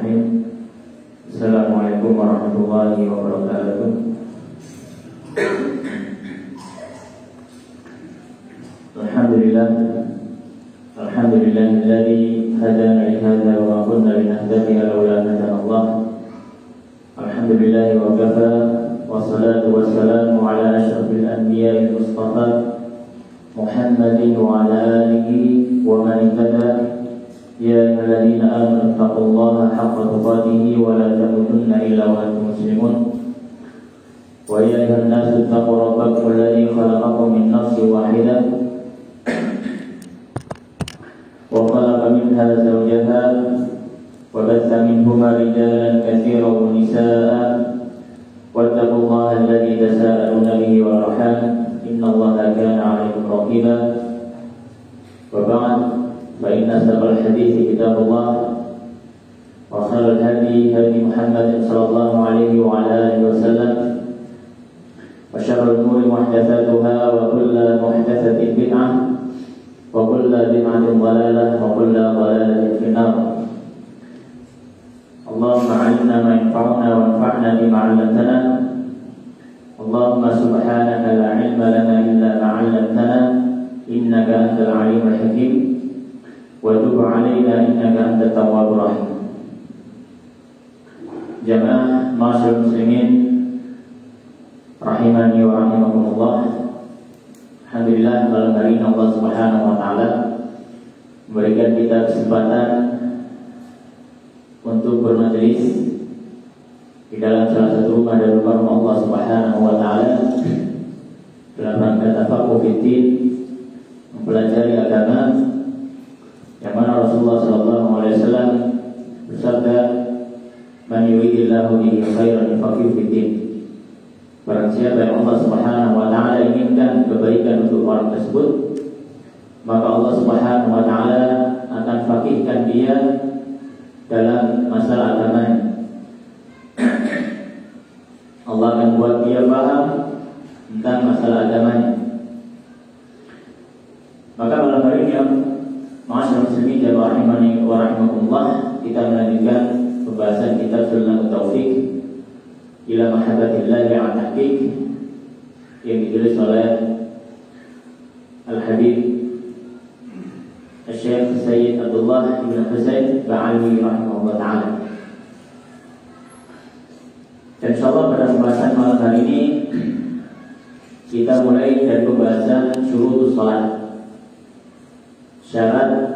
Bismillahirrahmanirrahim. Assalamualaikum warahmatullahi wabarakatuh. Alhamdulillahilladzi hadana li hadza wa ma kunna linahtadiya laula an hadana Allah. Alhamdulillahi wa kafa wassalatu wassalamu ala asyrafil anbiya'i mustafa Muhammadin wa ala alihi wa man ihtada. Ya ayyuhalladzina amanu taqullaha haqqa tuqatih wa la tamutunna illa wa antum muslimun. Wa ya ayyuhan nasu taqu rabbakum alladzi khalaqakum min nafsin wahidah wa khalaqa minha zawjaha wa batha minhuma rijalan katsiran wa nisaa'a wattaqullaha alladzi tasaaluna bihi wal arham innallaha kana 'alaykum raqiba. Wa ba'd فإن أصدق الحديث كتاب الله وخير الهدي هدي محمد صلى الله عليه وعلى آله وسلم وشر الأمور محدثاتها وكل محدثة بدعة وكل بدعة ضلالة وكل ضلالة في النار. اللهم علمنا ما ينفعنا وانفعنا بما علمتنا. اللهم سبحانك لا علم لنا إلا ما علمتنا إنك أنت العليم الحكيم wa tub 'alaina innaka antat tawwabur rahim. Jamaah ma'asyiral muslimin rahimani wa rahimakumullah. Alhamdulillah malam hari ini Allah Subhanahu wa taala memberikan kita kesempatan untuk bermajelis di dalam salah satu rumah dari rumah Allah Subhanahu wa taala dalam rangka tafaqquh fiddin, mempelajari agama, yang mana Rasulullah SAW bersabda, "Man yuridillahu bihi khairan yufaqihuhu fid-din." Barang siapa yang Allah Subhanahu wa taala inginkan kebaikan untuk orang tersebut, maka Allah Subhanahu wa taala akan faqihkan dia dalam masalah agamanya. Allah akan buat dia paham tentang masalah agamanya. Maka malam hari ini ma'asyiral muslimin rahimani wa rahimakumullah, kita melanjutkan pembahasan kitab Sunnah Taufiq ila mahabbatillah wa tahqiq yang ditulis oleh Al-Habib Syekh Sayyid Abdullah Ibn Husain Ba'alwi rahimahullah ta'ala. Dan insyaallah pada pembahasan malam hari ini kita mulai dari pembahasan syurutus salat, syarat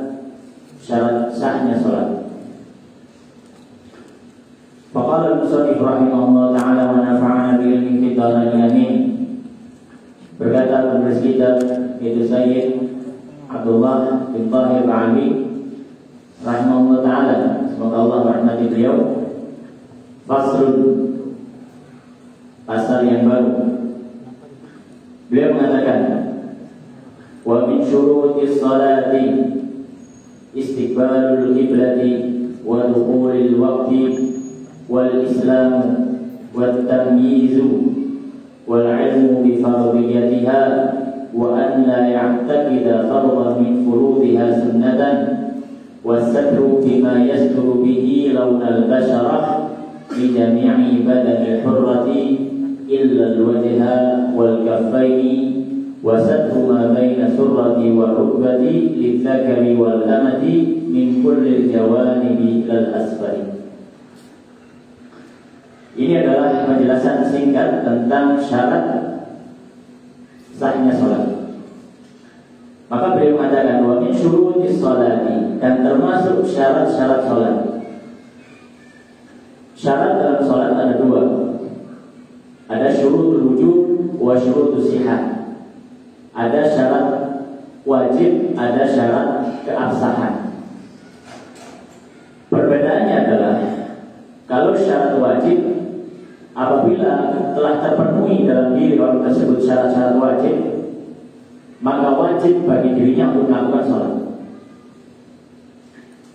sahnya salat. Faqala al-musannif rahimahullah ta'ala wa nafa'ana bi ilmihi fid dharain amin. Berkata penulis kitab yaitu Sayyid Abdullah bin Tahir Ba'alwi rahimahullah ta'ala, semoga Allah merahmati beliau. Faslun, pasal yang baru. Beliau mengatakan, wa min syurutis salati istiqbalul qiblati wa dukhulil waqti wal islam wat tamyizu wal ilmu bi fardiyatiha wa an la ya'taqida fardan min furudiha sunnatan was-satru bima yasturu bihi lawnal basharah bi jami'i badanil hurrati illa al-wajha wal kaffaini wa satru ma baina surrati wa rukbati lidzakari wal amati min kulli jawanibi ilal asfali. Ini adalah penjelasan singkat tentang syarat sahnya salat. Maka beliau mengatakan wa min syurutis salati, dan termasuk syarat-syarat salat. Syarat dalam salat ada dua. Ada syurutul wujub wa syurutus sihah. Ada syarat wajib, ada syarat keabsahan. Perbedaannya adalah kalau syarat wajib, apabila telah terpenuhi dalam diri orang tersebut syarat-syarat wajib, maka wajib bagi dirinya untuk melakukan sholat.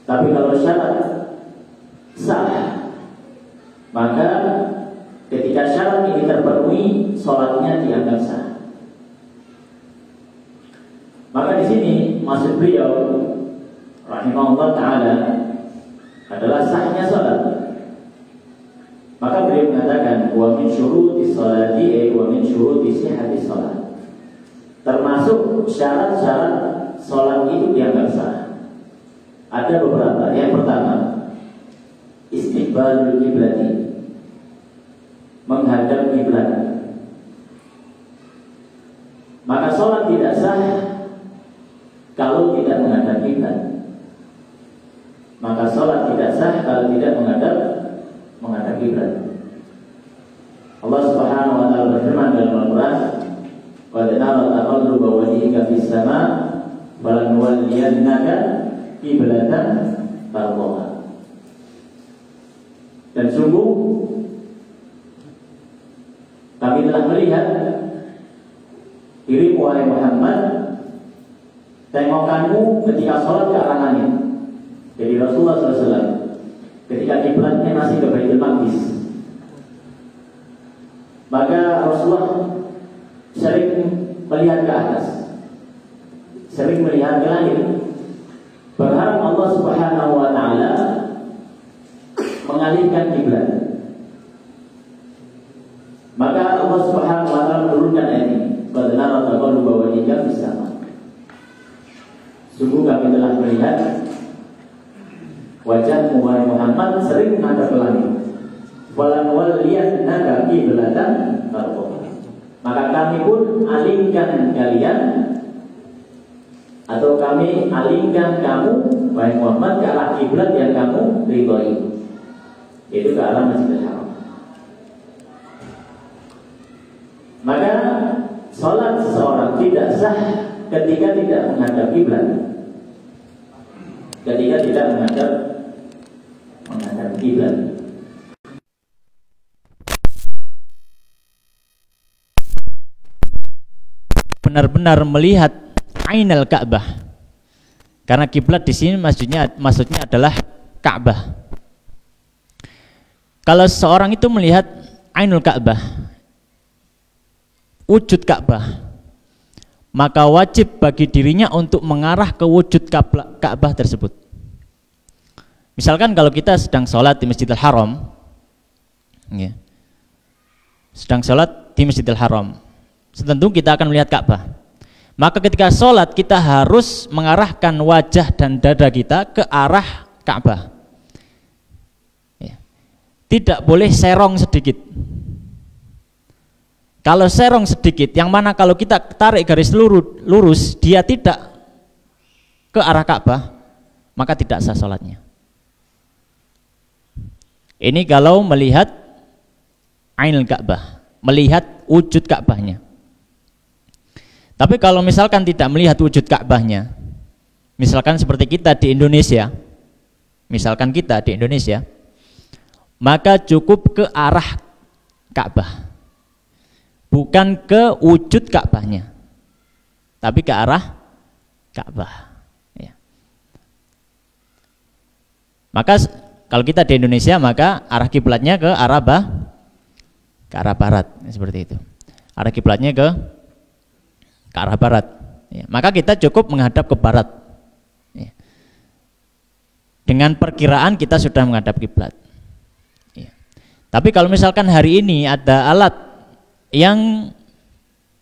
Tapi kalau syarat sah, maka ketika syarat ini terpenuhi, sholatnya dianggap sah. Maka di sini maksud beliau rahimahullah ta'ala adalah sahnya salat. min syurutis sholati wa min syuruti sihhatis shalah. Termasuk syarat-syarat sholat itu dianggap sah. Ada beberapa. Yang pertama, istiqbalul qiblati, menghadap kiblat. Maka sholat tidak sah kalau tidak menghadap kiblat. Maka sholat tidak sah kalau tidak menghadap kiblat. Allah Subhanahu wa taala berfirman dalam Al-Qur'an, "Qad nara taqalluba wajhika fis sama' falanuwalliyannaka qiblatan tardhaha." Dan sungguh kami telah melihat dirimu wahai Muhammad, tengokanmu ketika sholat ke arah langit. Jadi Rasulullah SAW ketika kiblatnya masih ke Baitul Maqdis, maka Rasulullah sering melihat ke atas, sering melihat ke langit, berharap Allah Subhanahu wa taala mengalihkan kiblat. Maka Allah Subhanahu wa taala menurunkan ayat ini, "Qad nara taqalluba wajhika fis sama'." Sungguh kami telah melihat wajahmu wahai Muhammad sering menghadap ke langit. "Walanwalliyannaka qiblatan tardhaha." Maka kami pun alihkan kalian, atau kami alihkan kamu wahai Muhammad ke arah kiblat yang kamu ridhoi, yaitu ke arah Masjidil Haram. Maka sholat seseorang tidak sah ketika tidak menghadap kiblat. Ketika tidak menghadap kiblat. Benar-benar melihat ainal Ka'bah. Karena kiblat di sini maksudnya adalah Ka'bah. Kalau seorang itu melihat ainul Ka'bah, wujud Ka'bah, maka wajib bagi dirinya untuk mengarah ke wujud Ka'bah tersebut. Misalkan kalau kita sedang sholat di Masjidil Haram, ya, sedang sholat di Masjidil Haram, tentu kita akan melihat Ka'bah. Maka ketika sholat kita harus mengarahkan wajah dan dada kita ke arah Ka'bah, ya. Tidak boleh serong sedikit. Kalau serong sedikit, yang mana kalau kita tarik garis lurus, dia tidak ke arah Ka'bah, maka tidak sah sholatnya. Ini kalau melihat ainul Ka'bah, melihat wujud Ka'bahnya. Tapi kalau misalkan tidak melihat wujud Ka'bahnya, misalkan seperti kita di Indonesia, maka cukup ke arah Ka'bah, bukan ke wujud Ka'bahnya, tapi ke arah Ka'bah, ya. Maka kalau kita di Indonesia, maka arah kiblatnya ke arah barat, seperti itu. Arah kiblatnya ke arah barat, ya. Maka kita cukup menghadap ke barat, ya. Dengan perkiraan kita sudah menghadap kiblat, ya. Tapi kalau misalkan hari ini ada alat yang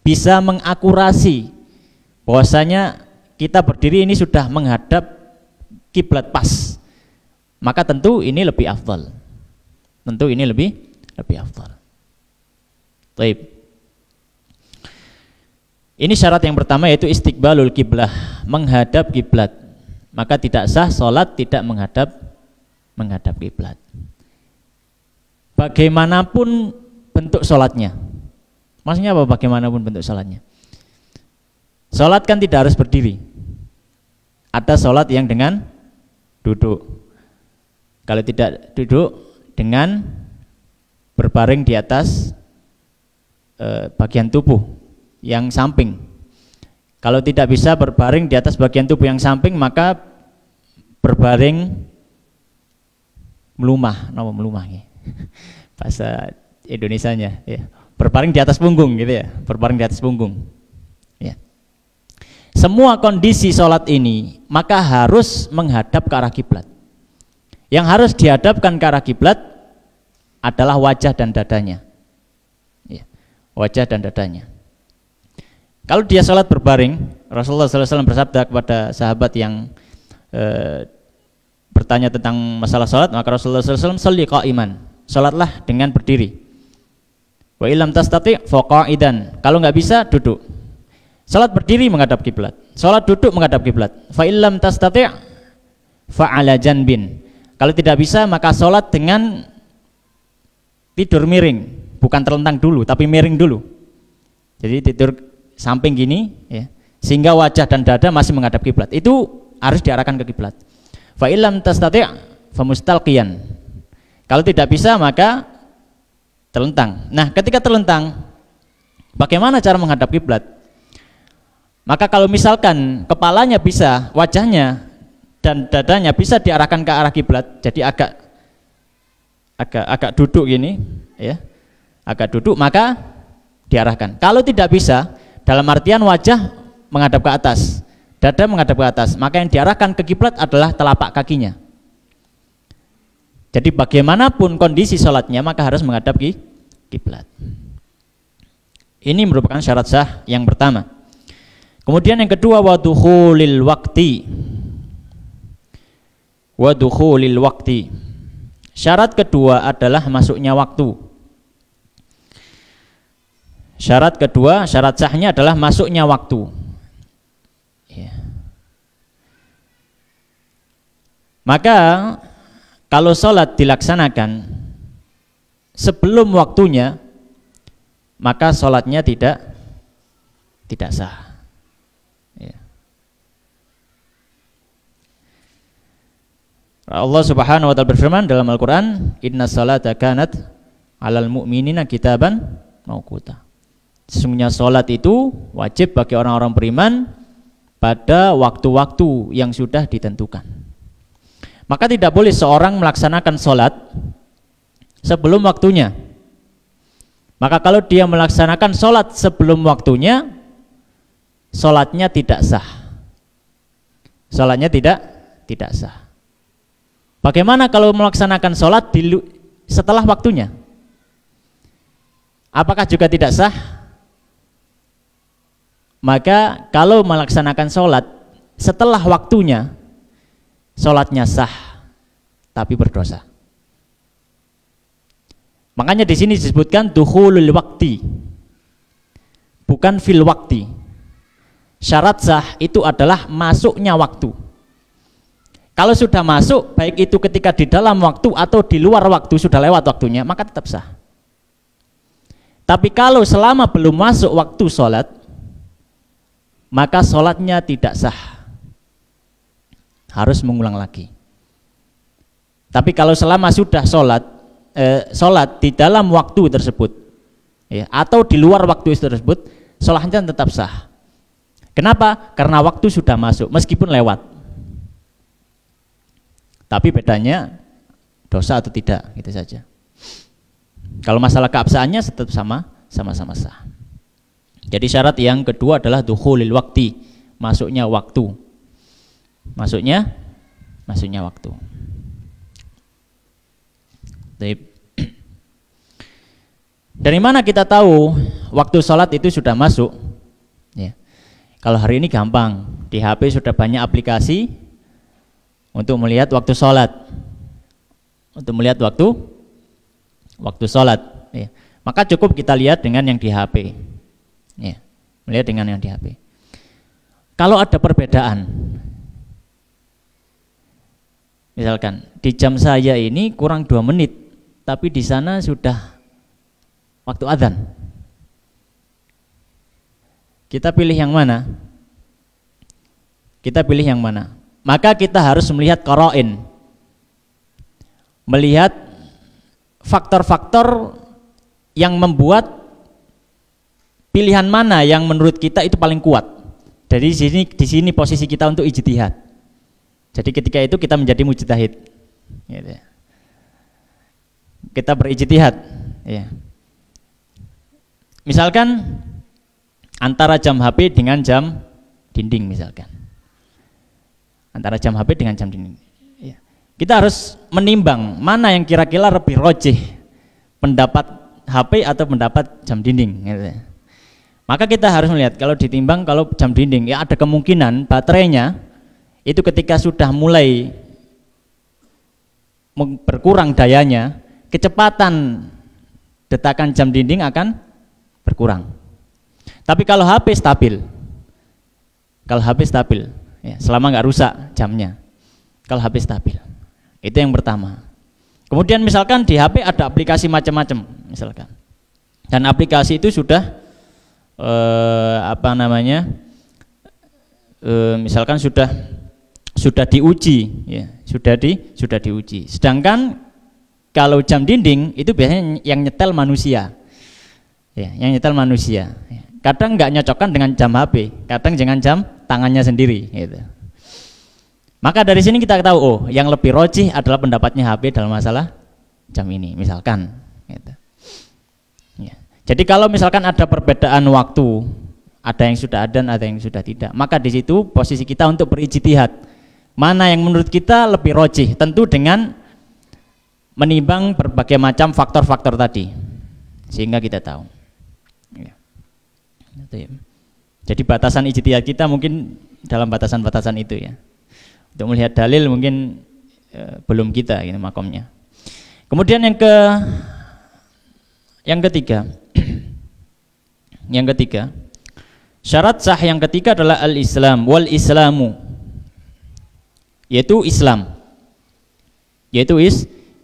bisa mengakurasi bahwasanya kita berdiri ini sudah menghadap kiblat pas, maka tentu ini lebih afdal. Baik. Ini syarat yang pertama, yaitu istiqbalul kiblah, menghadap kiblat. Maka tidak sah sholat tidak menghadap kiblat. Bagaimanapun bentuk sholatnya. Maksudnya apa bagaimanapun bentuk sholatnya? Sholat kan tidak harus berdiri. Ada sholat yang dengan duduk. Kalau tidak duduk, dengan berbaring di atas bagian tubuh yang samping. Kalau tidak bisa berbaring di atas bagian tubuh yang samping, maka berbaring melumah, ya. Bahasa Indonesianya, ya. Berbaring di atas punggung, gitu ya. Berbaring di atas punggung, ya. Semua kondisi sholat ini maka harus menghadap ke arah kiblat. Yang harus dihadapkan ke arah kiblat adalah wajah dan dadanya. wajah dan dadanya. Kalau dia sholat berbaring, Rasulullah SAW bersabda kepada sahabat yang bertanya tentang masalah sholat, maka Rasulullah SAW sholli qa'iman, sholatlah dengan berdiri. Wa illam tastati' fa qa'idan, kalau nggak bisa duduk. Sholat berdiri menghadap kiblat, sholat duduk menghadap kiblat. Fa illam tastati' fa ala janbin, kalau tidak bisa maka sholat dengan tidur miring, bukan terlentang dulu tapi miring dulu. Jadi tidur samping gini ya, sehingga wajah dan dada masih menghadap kiblat. Itu harus diarahkan ke kiblat. Fa illam tastati' fa mustalqiyan, kalau tidak bisa maka terlentang. Nah, ketika terlentang bagaimana cara menghadap kiblat? Maka kalau misalkan kepalanya bisa, wajahnya dan dadanya bisa diarahkan ke arah kiblat, jadi agak duduk gini ya, agak duduk, maka diarahkan. Kalau tidak bisa, dalam artian wajah menghadap ke atas, dada menghadap ke atas, maka yang diarahkan ke kiblat adalah telapak kakinya. Jadi bagaimanapun kondisi sholatnya maka harus menghadap kiblat. Ini merupakan syarat sah yang pertama. Kemudian yang kedua, wadukhulil wakti. Wadukhulil wakti. Syarat kedua adalah masuknya waktu. Syarat kedua, syarat sahnya adalah masuknya waktu. Ya. Maka kalau sholat dilaksanakan sebelum waktunya, maka sholatnya tidak sah. Ya. Allah Subhanahu wa ta'ala berfirman dalam Al-Qur'an, "Inna salata kanat 'alal mu'minina kitaban mauquta." Sesungguhnya salat itu wajib bagi orang-orang beriman pada waktu-waktu yang sudah ditentukan. Maka tidak boleh seorang melaksanakan salat sebelum waktunya. Maka kalau dia melaksanakan salat sebelum waktunya, salatnya tidak sah. Salatnya tidak sah. Bagaimana kalau melaksanakan salat setelah waktunya? Apakah juga tidak sah? Maka kalau melaksanakan salat setelah waktunya, salatnya sah tapi berdosa. Makanya di sini disebutkan dukhulul wakti, bukan fil wakti. Syarat sah itu adalah masuknya waktu. Kalau sudah masuk, baik itu ketika di dalam waktu atau di luar waktu, sudah lewat waktunya, maka tetap sah. Tapi kalau selama belum masuk waktu sholat, maka sholatnya tidak sah, harus mengulang lagi. Tapi kalau selama sudah sholat di dalam waktu tersebut ya, atau di luar waktu tersebut, sholatnya tetap sah. Kenapa? Karena waktu sudah masuk meskipun lewat. Tapi bedanya dosa atau tidak, gitu saja. Kalau masalah keabsahannya tetap sama-sama sah. Jadi syarat yang kedua adalah dukhulil wakti, masuknya waktu. Masuknya waktu. Dari mana kita tahu waktu sholat itu sudah masuk? Ya. Kalau hari ini gampang, di HP sudah banyak aplikasi untuk melihat waktu sholat, untuk melihat waktu sholat. Ya. Maka cukup kita lihat dengan yang di HP. Ya. Melihat dengan yang di HP. Kalau ada perbedaan, misalkan di jam saya ini kurang 2 menit, tapi di sana sudah waktu adzan. Kita pilih yang mana? Kita pilih yang mana? Maka kita harus melihat qara'in, melihat faktor-faktor yang membuat pilihan mana yang menurut kita itu paling kuat. Jadi di sini posisi kita untuk ijtihad. Jadi ketika itu kita menjadi mujtahid. Gitu ya. Kita berijtihad. Ya. Misalkan antara jam HP dengan jam dinding misalkan. Antara jam HP dengan jam dinding. Ya. Kita harus menimbang mana yang kira-kira lebih rojih pendapat HP atau mendapat jam dinding gitu. Maka kita harus melihat kalau ditimbang kalau jam dinding ya ada kemungkinan baterainya itu ketika sudah mulai berkurang dayanya, kecepatan detakan jam dinding akan berkurang. Tapi kalau HP stabil, ya, selama nggak rusak jamnya, kalau HP stabil, itu yang pertama. Kemudian misalkan di HP ada aplikasi macam-macam, misalkan, dan aplikasi itu sudah misalkan sudah diuji, ya, sudah diuji. Sedangkan kalau jam dinding itu biasanya yang nyetel manusia, ya, yang nyetel manusia. Kadang nggak nyocokkan dengan jam HP, kadang dengan jam tangannya sendiri. Gitu. Maka dari sini kita tahu, oh, yang lebih rojih adalah pendapatnya HP dalam masalah jam ini, misalkan. Gitu. Ya. Jadi kalau misalkan ada perbedaan waktu, ada yang sudah adzan, ada yang sudah tidak, maka di situ posisi kita untuk berijtihad. Mana yang menurut kita lebih rojih, tentu dengan menimbang berbagai macam faktor-faktor tadi, sehingga kita tahu. Ya. Jadi batasan ijtihad kita mungkin dalam batasan-batasan itu ya. Untuk melihat dalil mungkin belum kita ini makomnya. Kemudian yang ketiga. Yang ketiga, syarat sah yang ketiga adalah al-Islam wal Islamu, yaitu Islam,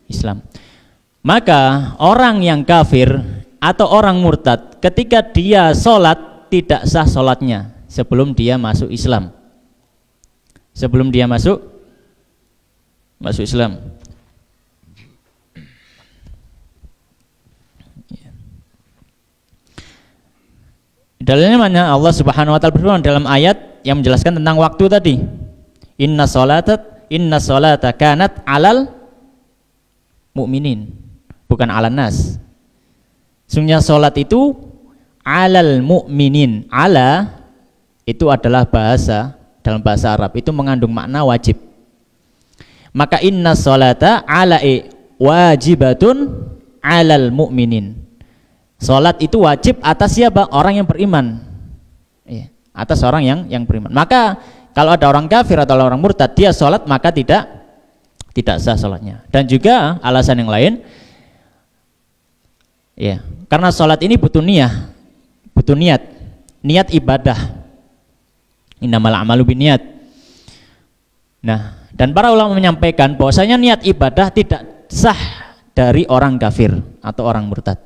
Islam. Maka orang yang kafir atau orang murtad ketika dia sholat tidak sah sholatnya sebelum dia masuk Islam, sebelum dia masuk Islam. Dalilnya mana? Allah Subhanahu wa taala berfirman dalam ayat yang menjelaskan tentang waktu tadi. Inna sholata kanat alal mu'minin, bukan alan nas. Sungguhnya sholat itu alal mu'minin. Ala itu adalah bahasa, dalam bahasa Arab itu mengandung makna wajib. Maka inna sholata ala'i wajibatun alal mu'minin. Sholat itu wajib atas siapa? Orang yang beriman, ya, atas orang yang beriman. Maka kalau ada orang kafir atau orang murtad dia sholat maka tidak sah sholatnya. Dan juga alasan yang lain, ya, karena sholat ini butuh niat ibadah. Innamal a'malu binniyat. Nah, dan para ulama menyampaikan bahwasanya niat ibadah tidak sah dari orang kafir atau orang murtad.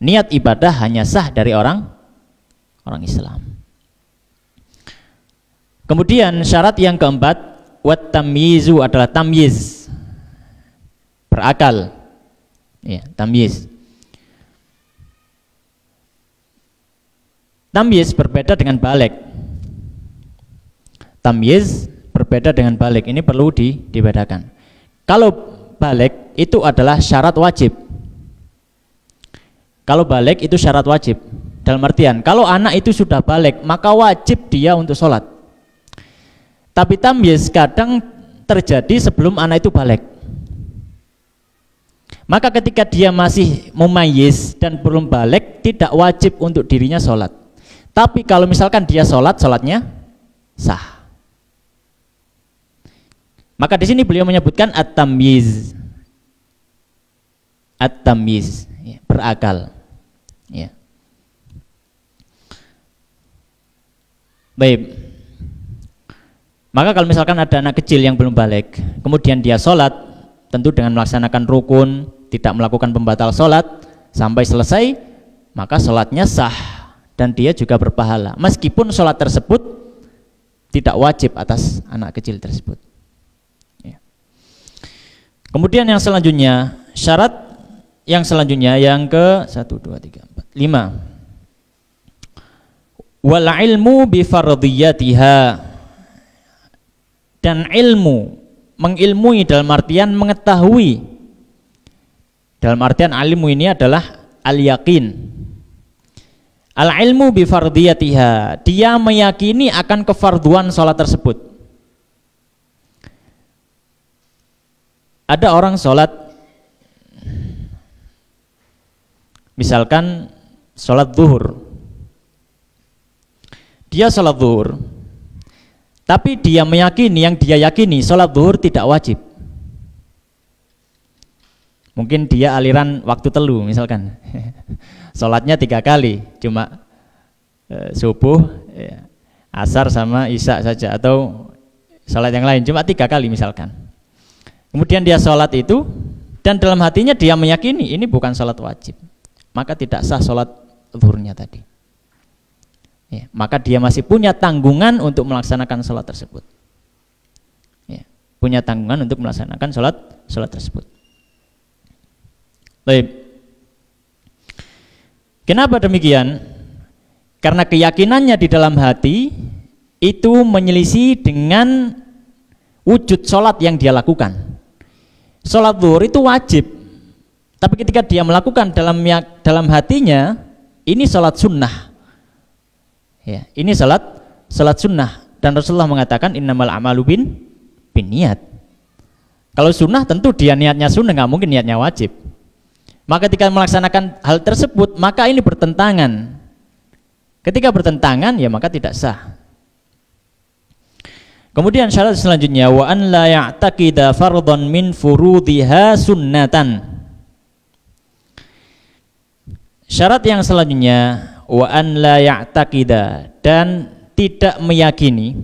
Niat ibadah hanya sah dari orang Islam. Kemudian syarat yang keempat, wat tamyizu adalah tamyiz, berakal. Ya, tamyiz. Tamyiz berbeda dengan balik. Tamyiz berbeda dengan balik. Ini perlu dibedakan. Kalau balik itu adalah syarat wajib. Kalau balik itu syarat wajib. Dalam artian kalau anak itu sudah balik maka wajib dia untuk sholat. Tapi tamyiz kadang terjadi sebelum anak itu balik. Maka ketika dia masih mumayyiz dan belum balik tidak wajib untuk dirinya sholat. Tapi kalau misalkan dia sholat, sholatnya sah. Maka di sini beliau menyebutkan at-tamyiz. At-tamyiz, ya, berakal. Ya. Baik. Maka kalau misalkan ada anak kecil yang belum balik, kemudian dia sholat, tentu dengan melaksanakan rukun, tidak melakukan pembatal sholat sampai selesai, maka sholatnya sah dan dia juga berpahala. Meskipun sholat tersebut tidak wajib atas anak kecil tersebut. Ya. Kemudian yang selanjutnya, syarat yang selanjutnya yang ke 1, 2, 3, 4, 5. Wal ilmu bi fardhiyatiha, dan ilmu, mengilmui dalam artian mengetahui. Dalam artian ilmu ini adalah al-yaqin. Al-ilmu bi fardhiyatiha, dia meyakini akan kefarduan sholat tersebut. Ada orang sholat misalkan sholat zuhur, dia sholat zuhur, tapi dia meyakini, yang dia yakini sholat zuhur tidak wajib. Mungkin dia aliran waktu telu misalkan, sholatnya 3 kali, cuma subuh, asar sama isya saja, atau sholat yang lain cuma 3 kali misalkan. Kemudian dia sholat itu, dan dalam hatinya dia meyakini ini bukan sholat wajib, maka tidak sah sholat zuhurnya tadi. Ya, maka dia masih punya tanggungan untuk melaksanakan sholat tersebut. Ya, punya tanggungan untuk melaksanakan sholat tersebut. Baik. Kenapa demikian? Karena keyakinannya di dalam hati itu menyelisih dengan wujud sholat yang dia lakukan. Sholat zuhur itu wajib, tapi ketika dia melakukan dalam hatinya, ini sholat sunnah. Ya, ini sholat sunnah. Dan Rasulullah mengatakan innamal a'malu bin niat. Kalau sunnah tentu dia niatnya sunnah, nggak mungkin niatnya wajib. Maka ketika melaksanakan hal tersebut, maka ini bertentangan. Ketika bertentangan, ya maka tidak sah. Kemudian syarat selanjutnya, wa an la ya'taqida fardhan min furudhiha sunnatan. Syarat yang selanjutnya, wa an la ya'taqida, dan tidak meyakini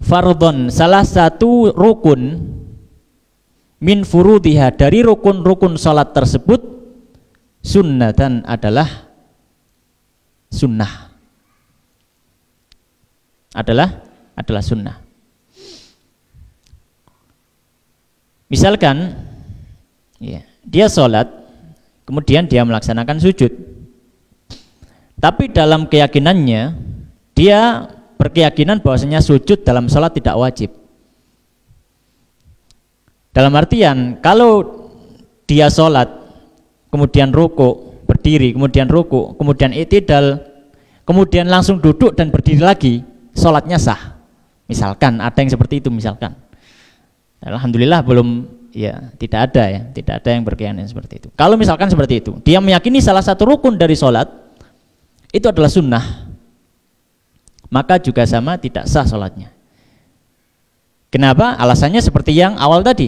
fardhon, salah satu rukun, min furudhiha, dari rukun-rukun salat tersebut, sunnatan, adalah sunnah, adalah sunnah. Misalkan ya, dia sholat, kemudian dia melaksanakan sujud, tapi dalam keyakinannya dia berkeyakinan bahwasanya sujud dalam sholat tidak wajib. Dalam artian, kalau dia sholat, kemudian ruku, berdiri, kemudian ruku, kemudian i'tidal, kemudian langsung duduk dan berdiri lagi, sholatnya sah. Misalkan ada yang seperti itu, misalkan. Alhamdulillah belum, ya tidak ada yang berkeyakinan seperti itu. Kalau misalkan seperti itu, dia meyakini salah satu rukun dari sholat itu adalah sunnah, maka juga sama tidak sah sholatnya. Kenapa? Alasannya seperti yang awal tadi.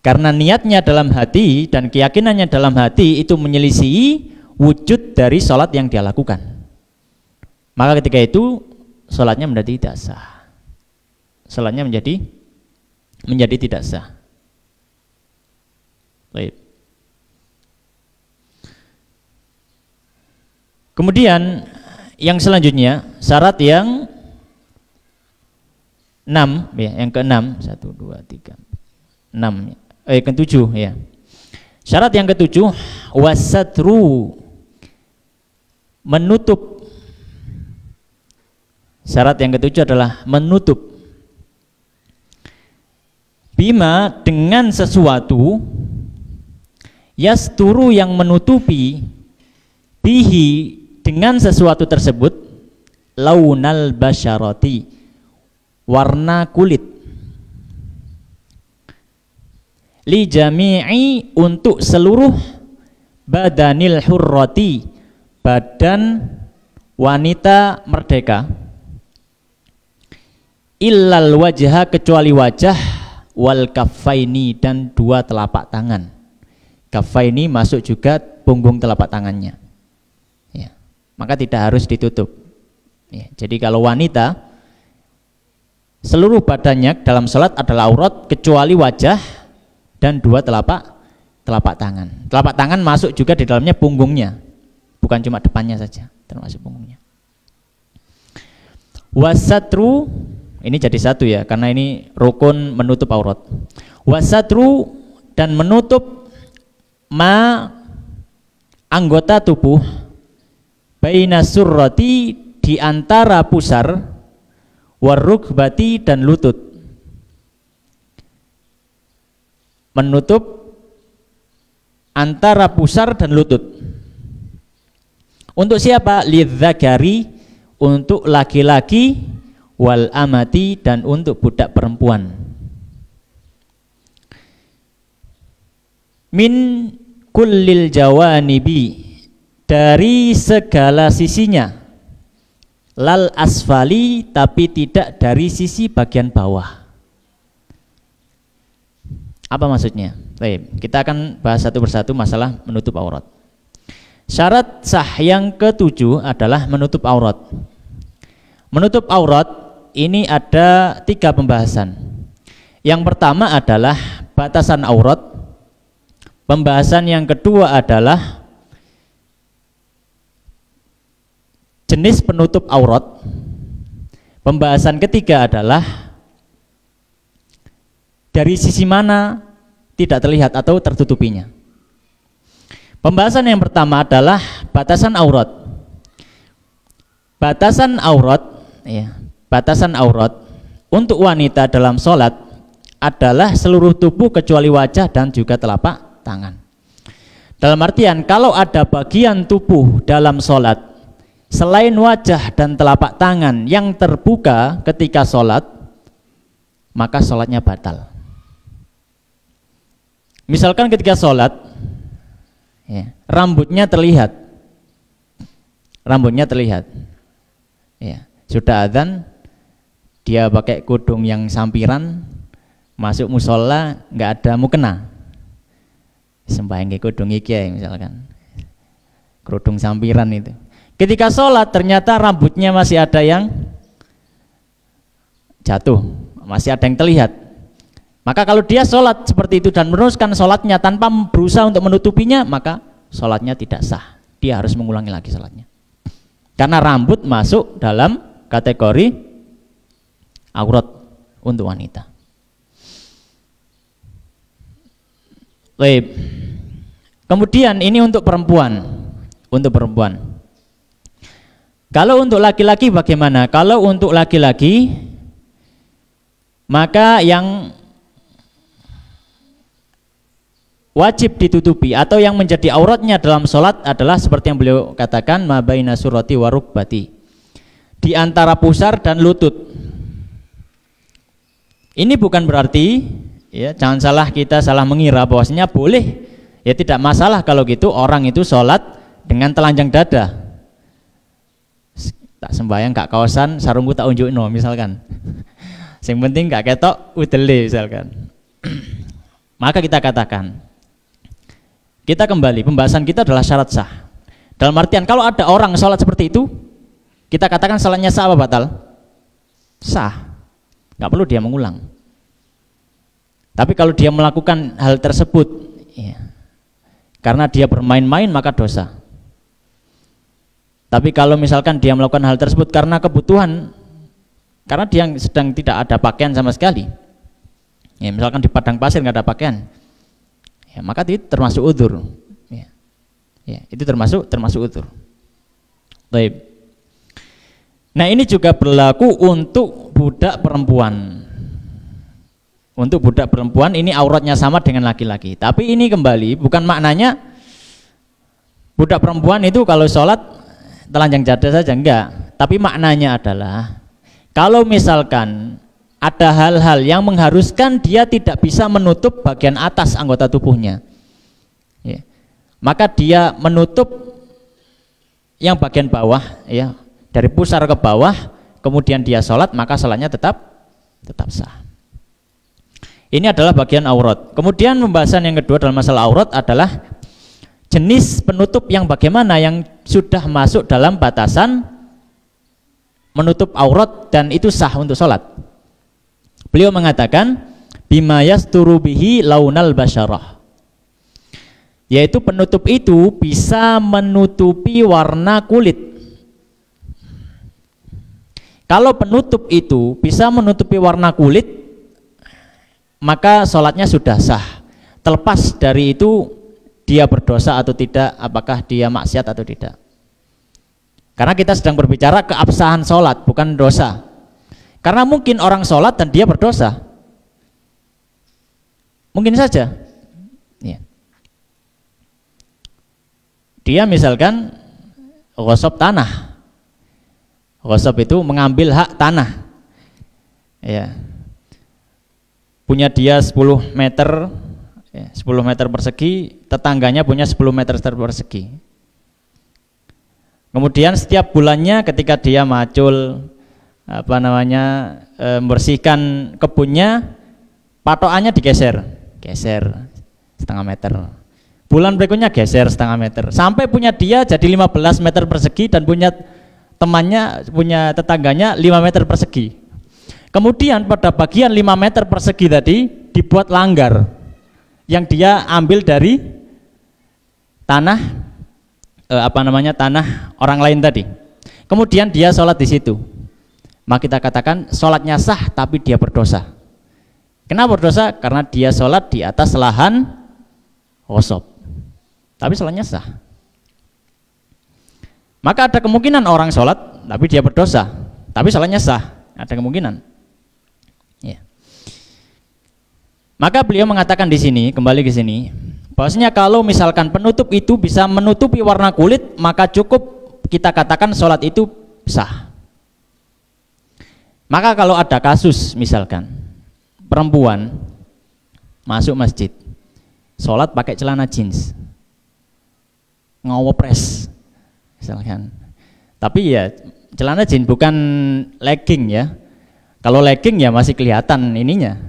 Karena niatnya dalam hati dan keyakinannya dalam hati itu menyelisihi wujud dari sholat yang dia lakukan. Maka ketika itu sholatnya menjadi tidak sah. Sholatnya menjadi tidak sah. Baik. Kemudian yang selanjutnya, syarat yang 6, ya, yang ke-6, 1, 2, 3, 6, ke-7 ya. Syarat yang ke-7, wasatru, menutup. Syarat yang ke-7 adalah menutup. Bima, dengan sesuatu, yasturu, yang menutupi, bihi, dengan sesuatu tersebut, launal basyarati, warna kulit, li jami'i, untuk seluruh, badanil hurrati, badan wanita merdeka, illal wajha, kecuali wajah, wal kaffaini, dan 2 telapak tangan. Kaffaini masuk juga punggung telapak tangannya, ya. Maka tidak harus ditutup, ya. Jadi kalau wanita seluruh badannya dalam sholat adalah aurat kecuali wajah dan 2 telapak tangan. Telapak tangan masuk juga di dalamnya punggungnya, bukan cuma depannya saja, termasuk punggungnya. Wasatru, ini jadi satu ya, karena ini rukun menutup aurat. Wasatru, dan menutup ma, anggota tubuh, baina surrati, di antara pusar, warukbati, dan lutut. Menutup antara pusar dan lutut. Untuk siapa? Lidzakari, untuk laki-laki, wal amati, dan untuk budak perempuan. Min kullil jawanibi, dari segala sisinya, lal asfali, tapi tidak dari sisi bagian bawah. Apa maksudnya? Baik, kita akan bahas satu persatu masalah menutup aurat. Syarat sah yang ketujuh adalah menutup aurat. Menutup aurat ini ada 3 pembahasan. Yang pertama adalah batasan aurat. Pembahasan yang kedua adalah jenis penutup aurat. Pembahasan ketiga adalah dari sisi mana tidak terlihat atau tertutupinya. Pembahasan yang pertama adalah batasan aurat. Batasan aurat, ya, batasan aurat untuk wanita dalam sholat adalah seluruh tubuh kecuali wajah dan juga telapak tangan. Dalam artian kalau ada bagian tubuh dalam sholat selain wajah dan telapak tangan yang terbuka ketika sholat, maka sholatnya batal. Misalkan ketika sholat, ya, rambutnya terlihat, ya, sudah adzan, dia pakai kudung yang sampiran, masuk musola nggak ada mukena, sembahyang ke kudung iki misalkan, kerudung sampiran itu. Ketika sholat ternyata rambutnya masih ada yang jatuh, masih ada yang terlihat. Maka kalau dia sholat seperti itu dan meneruskan sholatnya tanpa berusaha untuk menutupinya, maka sholatnya tidak sah. Dia harus mengulangi lagi sholatnya. Karena rambut masuk dalam kategori aurat untuk wanita. Baik. Kemudian ini untuk perempuan. Untuk perempuan. Kalau untuk laki-laki bagaimana? Kalau untuk laki-laki, maka yang wajib ditutupi atau yang menjadi auratnya dalam sholat adalah seperti yang beliau katakan, ma baina surati wa rukbati, di antara pusar dan lutut. Ini bukan berarti, ya, jangan salah, kita salah mengira bahwasanya boleh, ya, tidak masalah kalau gitu orang itu sholat dengan telanjang dada. Tak sembahyang gak kaosan, sarungku tak unjukno misalkan. Yang penting gak ketok udele misalkan. Maka kita katakan, kita kembali, pembahasan kita adalah syarat sah. Dalam artian kalau ada orang sholat seperti itu, kita katakan sholatnya sah apa batal? Sah, gak perlu dia mengulang. Tapi kalau dia melakukan hal tersebut, ya, karena dia bermain-main, maka dosa. Tapi kalau misalkan dia melakukan hal tersebut karena kebutuhan, karena dia sedang tidak ada pakaian sama sekali, ya, misalkan di padang pasir nggak ada pakaian, ya, maka itu termasuk udzur, ya. Ya, itu termasuk udzur. Baik. Nah, ini juga berlaku untuk budak perempuan. Untuk budak perempuan ini auratnya sama dengan laki-laki. Tapi ini kembali bukan maknanya budak perempuan itu kalau sholat telanjang dada saja, enggak. Tapi maknanya adalah kalau misalkan ada hal-hal yang mengharuskan dia tidak bisa menutup bagian atas anggota tubuhnya, ya, maka dia menutup yang bagian bawah, ya, dari pusar ke bawah, kemudian dia sholat, maka sholatnya tetap sah. Ini adalah bagian aurat. Kemudian pembahasan yang kedua dalam masalah aurat adalah jenis penutup yang bagaimana yang sudah masuk dalam batasan menutup aurat dan itu sah untuk sholat. Beliau mengatakan bima yasturu bihi launal basyarah, yaitu penutup itu bisa menutupi warna kulit. Kalau penutup itu bisa menutupi warna kulit, maka sholatnya sudah sah, terlepas dari itu dia berdosa atau tidak, apakah dia maksiat atau tidak. Karena kita sedang berbicara keabsahan sholat, bukan dosa. Karena mungkin orang sholat dan dia berdosa, mungkin saja, ya. Dia misalkan ghosab tanah. Ghosab itu mengambil hak tanah, ya. Punya dia 10 meter, Ya, 10 meter persegi, tetangganya punya 10 meter persegi. Kemudian setiap bulannya ketika dia macul membersihkan kebunnya, patokannya geser setengah meter. Bulan berikutnya geser setengah meter. Sampai punya dia jadi 15 meter persegi dan punya temannya, punya tetangganya 5 meter persegi. Kemudian pada bagian 5 meter persegi tadi dibuat langgar yang dia ambil dari tanah tanah orang lain tadi. Kemudian dia sholat di situ. Maka kita katakan sholatnya sah tapi dia berdosa. Kenapa berdosa? Karena dia sholat di atas lahan gosop. Tapi sholatnya sah. Maka ada kemungkinan orang sholat tapi dia berdosa, tapi sholatnya sah. Ada kemungkinan. Ya. Maka beliau mengatakan di sini, kembali ke sini, bahwasanya kalau misalkan penutup itu bisa menutupi warna kulit, maka cukup kita katakan sholat itu sah. Maka kalau ada kasus misalkan perempuan masuk masjid, sholat pakai celana jeans, ngowopres misalkan, tapi ya celana jeans bukan legging ya. Kalau legging ya masih kelihatan ininya,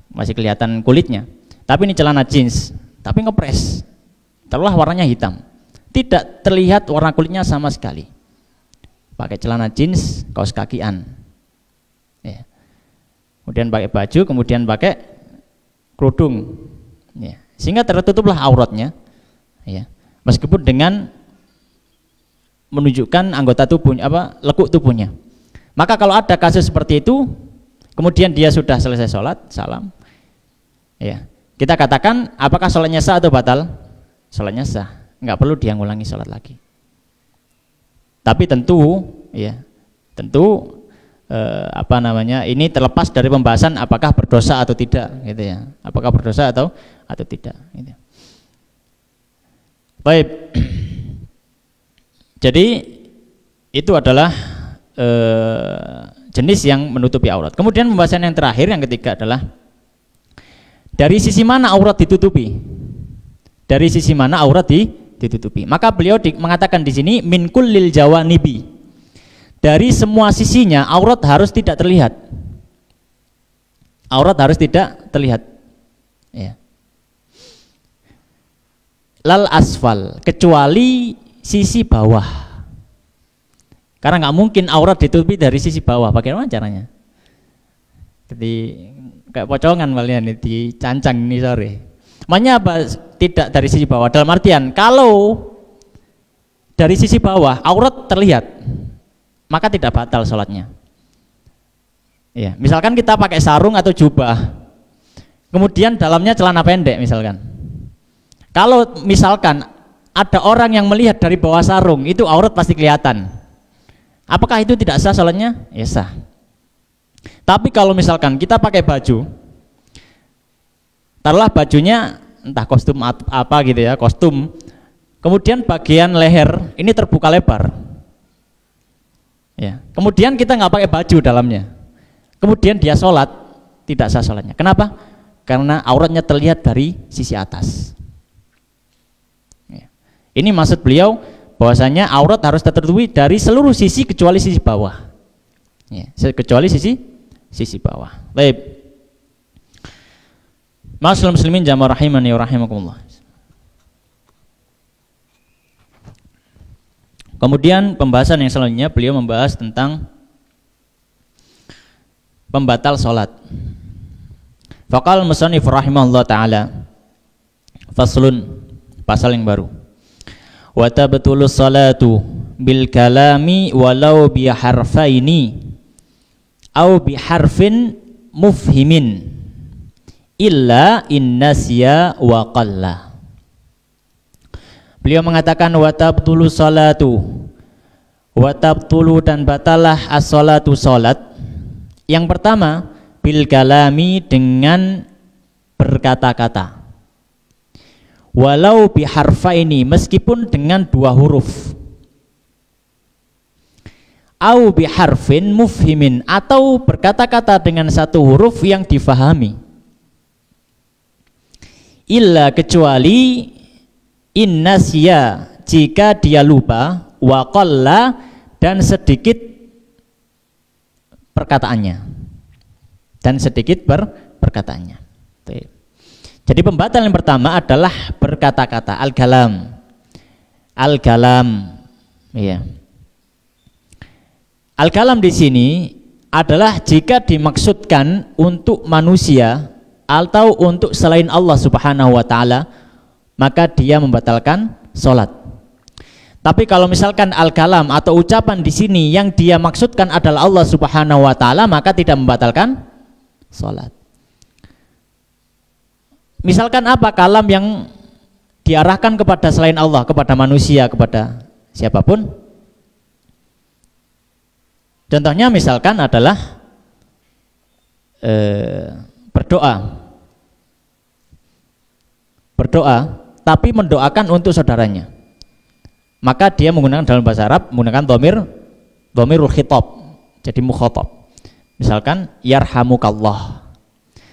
masih kelihatan kulitnya. Tapi ini celana jeans, tapi ngepres, taruhlah warnanya hitam, tidak terlihat warna kulitnya sama sekali. Pakai celana jeans, kaos kakian, ya. Kemudian pakai baju, kemudian pakai kerudung, ya. Sehingga tertutuplah auratnya, ya. Meskipun dengan menunjukkan anggota tubuhnya, lekuk tubuhnya. Maka kalau ada kasus seperti itu, kemudian dia sudah selesai sholat, salam, ya, kita katakan apakah sholatnya sah atau batal? Sholatnya sah, nggak perlu dia ngulangi sholat lagi. Tapi tentu, ya, tentu ini terlepas dari pembahasan apakah berdosa atau tidak, gitu ya. Apakah berdosa atau tidak, gitu. Baik. Jadi itu adalah jenis yang menutupi aurat. Kemudian pembahasan yang terakhir, yang ketiga adalah dari sisi mana aurat ditutupi? Dari sisi mana aurat ditutupi? Maka beliau mengatakan di sini min kullil jawanibi. Dari semua sisinya aurat harus tidak terlihat. Aurat harus tidak terlihat. Ya. Lal asfal, kecuali sisi bawah. Karena nggak mungkin aurat ditutupi dari sisi bawah. Bagaimana caranya? Jadi kayak pocongan kalian ini dicancang ini sore. Makanya apa? Tidak dari sisi bawah. Dalam artian kalau dari sisi bawah aurat terlihat, maka tidak batal sholatnya. Ya, misalkan kita pakai sarung atau jubah, kemudian dalamnya celana pendek misalkan. Kalau misalkan ada orang yang melihat dari bawah sarung, itu aurat pasti kelihatan. Apakah itu tidak sah sholatnya? Ya sah. Tapi kalau misalkan kita pakai baju, taruhlah bajunya entah kostum apa gitu ya, kostum, kemudian bagian leher ini terbuka lebar, ya. Kemudian kita nggak pakai baju dalamnya, kemudian dia sholat, tidak sah sholatnya. Kenapa? Karena auratnya terlihat dari sisi atas. Ya. Ini maksud beliau, bahwasanya aurat harus tertutupi dari seluruh sisi kecuali sisi bawah, ya, kecuali sisi bawah. Baik, ma'asyiral muslimin jamaah rahimani wa rahimakumullah. Kemudian pembahasan yang selanjutnya beliau membahas tentang pembatal sholat. Faqal musannif rahimahullah ta'ala, faslun, pasal yang baru. Wa tabtulu salatu bil kalami walau bi harfaini au bi harfin mufhimin illa innasya wa qalla. Beliau mengatakan wa tabtulu salatu, wa tabtulu dan batalah as-salatu salat. Yang pertama bil kalami dengan berkata-kata. Walau biharfaini, meskipun dengan 2 huruf. Au biharfin mufhimin, atau berkata-kata dengan 1 huruf yang difahami. illa kecuali innasya jika dia lupa, wa qalla dan sedikit perkataannya, dan sedikit perkataannya. Jadi pembatal yang pertama adalah berkata-kata, al-kalam. Al-kalam, ya. Al-kalam di sini adalah jika dimaksudkan untuk manusia atau untuk selain Allah Subhanahu wa taala, maka dia membatalkan sholat. Tapi kalau misalkan al-kalam atau ucapan di sini yang dia maksudkan adalah Allah Subhanahu wa taala, maka tidak membatalkan sholat. Misalkan apa kalam yang diarahkan kepada selain Allah, kepada manusia, kepada siapapun. Contohnya misalkan adalah berdoa, tapi mendoakan untuk saudaranya. Maka dia menggunakan dalam bahasa Arab menggunakan dhamirul khitab, jadi mukhatab. Misalkan yarhamukallah.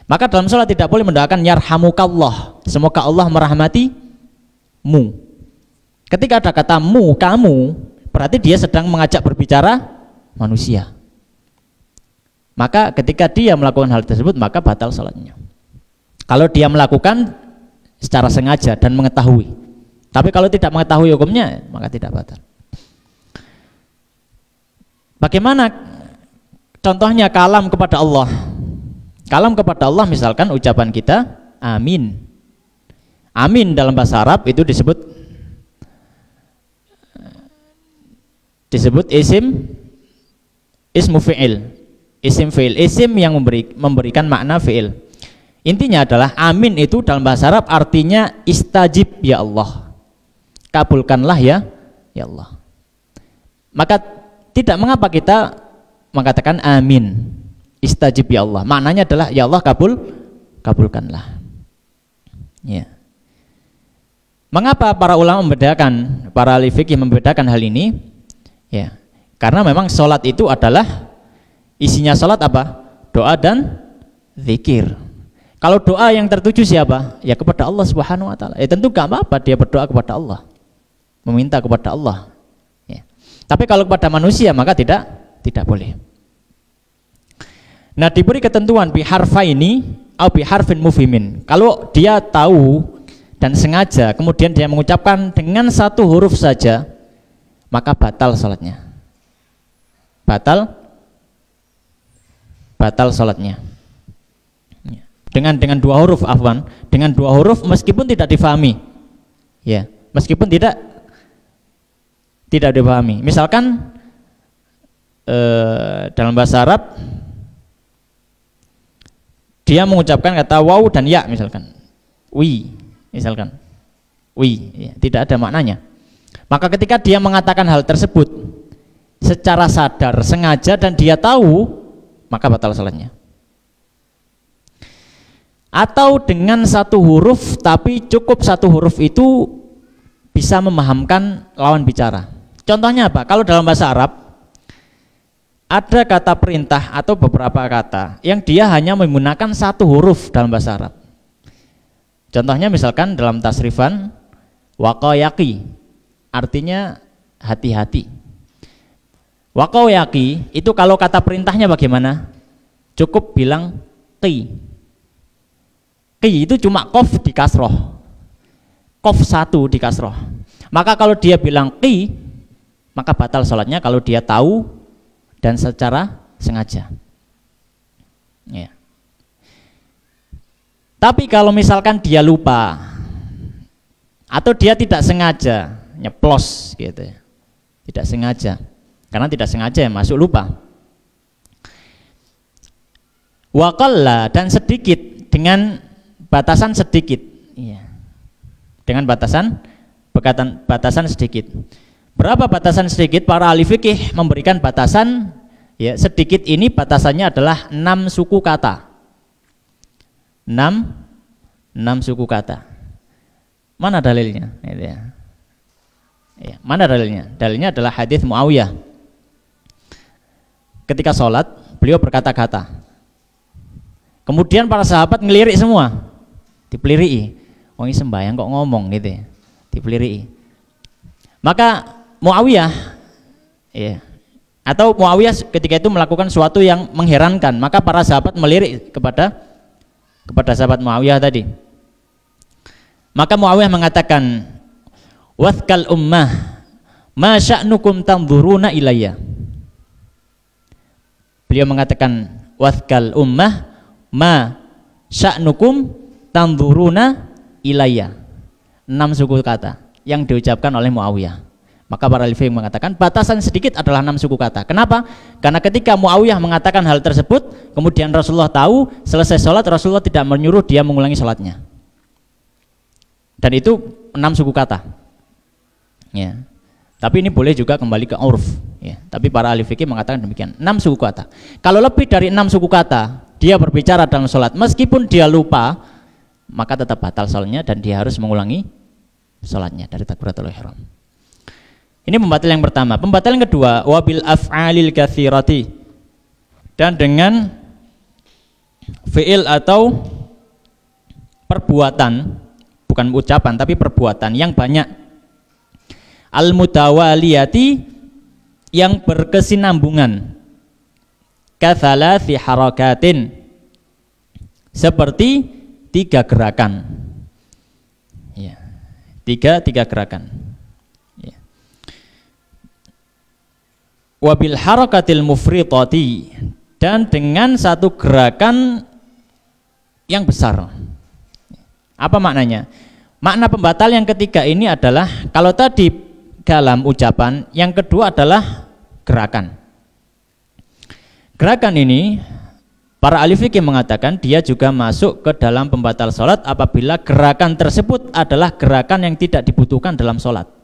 Maka dalam sholat tidak boleh mendoakan yarhamukallah, semoga Allah merahmatimu. Ketika ada kata mu, kamu, berarti dia sedang mengajak berbicara manusia. Maka ketika dia melakukan hal tersebut, maka batal sholatnya. Kalau dia melakukan secara sengaja dan mengetahui. Tapi kalau tidak mengetahui hukumnya, maka tidak batal. Bagaimana contohnya kalam kepada Allah? Kalam kepada Allah misalkan ucapan kita amin. Amin dalam bahasa Arab itu disebut ismu fi'il, isim fi'il, isim yang memberikan makna fi'il. Intinya adalah amin itu dalam bahasa Arab artinya istajib ya Allah, kabulkanlah ya Allah. Maka tidak mengapa kita mengatakan amin, istajib ya Allah, maknanya adalah ya Allah kabulkanlah. Ya. Mengapa para ulama membedakan, para ahli fikih membedakan hal ini? Ya, karena memang sholat itu adalah isinya sholat apa? Doa dan zikir. Kalau doa yang tertuju siapa? Ya kepada Allah Subhanahu wa taala. Ya tentu gak apa-apa dia berdoa kepada Allah, meminta kepada Allah. Ya. Tapi kalau kepada manusia maka tidak boleh. Nah, diberi ketentuan biharfaini atau biharfin mufhimin. Kalau dia tahu dan sengaja kemudian dia mengucapkan dengan satu huruf saja, maka batal salatnya. Batal salatnya. Dengan dua huruf, afwan, dengan dua huruf meskipun tidak difahami. Ya, meskipun tidak dipahami. Misalkan dalam bahasa Arab dia mengucapkan kata waw dan ya, misalkan wi, misalkan wi, ya, tidak ada maknanya. Maka ketika dia mengatakan hal tersebut secara sadar, sengaja dan dia tahu, maka batal salatnya. Atau dengan satu huruf, tapi cukup satu huruf itu bisa memahamkan lawan bicara. Contohnya apa? Kalau dalam bahasa Arab ada kata perintah atau beberapa kata yang dia hanya menggunakan satu huruf dalam bahasa Arab. Contohnya misalkan dalam tasrifan waqayaqi, artinya hati-hati. Waqayaqi itu kalau kata perintahnya bagaimana? Cukup bilang qi. Qi itu cuma qaf di kasroh, qaf satu di kasroh. Maka kalau dia bilang qi, maka batal sholatnya kalau dia tahu dan secara sengaja. Ya. Tapi kalau misalkan dia lupa atau dia tidak sengaja nyeplos gitu ya, tidak sengaja, karena tidak sengaja ya masuk lupa. Waqalla dan sedikit dengan batasan sedikit, ya. Dengan batasan sedikit. Berapa batasan sedikit? Para ahli fikih memberikan batasan, ya, sedikit ini batasannya adalah 6 suku kata. 6 suku kata. Mana dalilnya? Ya, mana dalilnya? Dalilnya adalah hadis Muawiyah. Ketika sholat, beliau berkata-kata. Kemudian para sahabat ngelirik semua, dipeliriki. wong sembahyang kok ngomong gitu ya, dipeliriki. Maka Muawiyah ya, atau Muawiyah ketika itu melakukan sesuatu yang mengherankan, maka para sahabat melirik kepada sahabat Muawiyah tadi. Maka Muawiyah mengatakan, "Wathkal ummah ma sya'nukum tanzuruna ilayya." Beliau mengatakan, "Wathkal ummah ma sya'nukum tanzuruna ilayya." 6 suku kata yang diucapkan oleh Muawiyah. Maka para ulama mengatakan batasan sedikit adalah 6 suku kata. Kenapa? Karena ketika Muawiyah mengatakan hal tersebut, kemudian Rasulullah tahu, selesai sholat Rasulullah tidak menyuruh dia mengulangi sholatnya. Dan itu 6 suku kata. Ya. Tapi ini boleh juga kembali ke urf. Ya. Tapi para ahli fikih mengatakan demikian. 6 suku kata. Kalau lebih dari 6 suku kata dia berbicara dalam sholat, meskipun dia lupa, maka tetap batal sholatnya dan dia harus mengulangi sholatnya dari takbiratul ihram. Ini pembatal yang pertama. Pembatal yang kedua, wabil af'alil katsirati, dan dengan fi'il atau perbuatan, bukan ucapan tapi perbuatan yang banyak, al mutawaliyati, yang berkesinambungan, katsalathi harakatin, seperti 3 gerakan ya, tiga gerakan. Wabil harakatil mufritati, dan dengan satu gerakan yang besar. Apa maknanya? Makna pembatal yang ketiga ini adalah, kalau tadi dalam ucapan, yang kedua adalah gerakan. Gerakan ini para ahli fikih mengatakan dia juga masuk ke dalam pembatal sholat apabila gerakan tersebut adalah gerakan yang tidak dibutuhkan dalam sholat.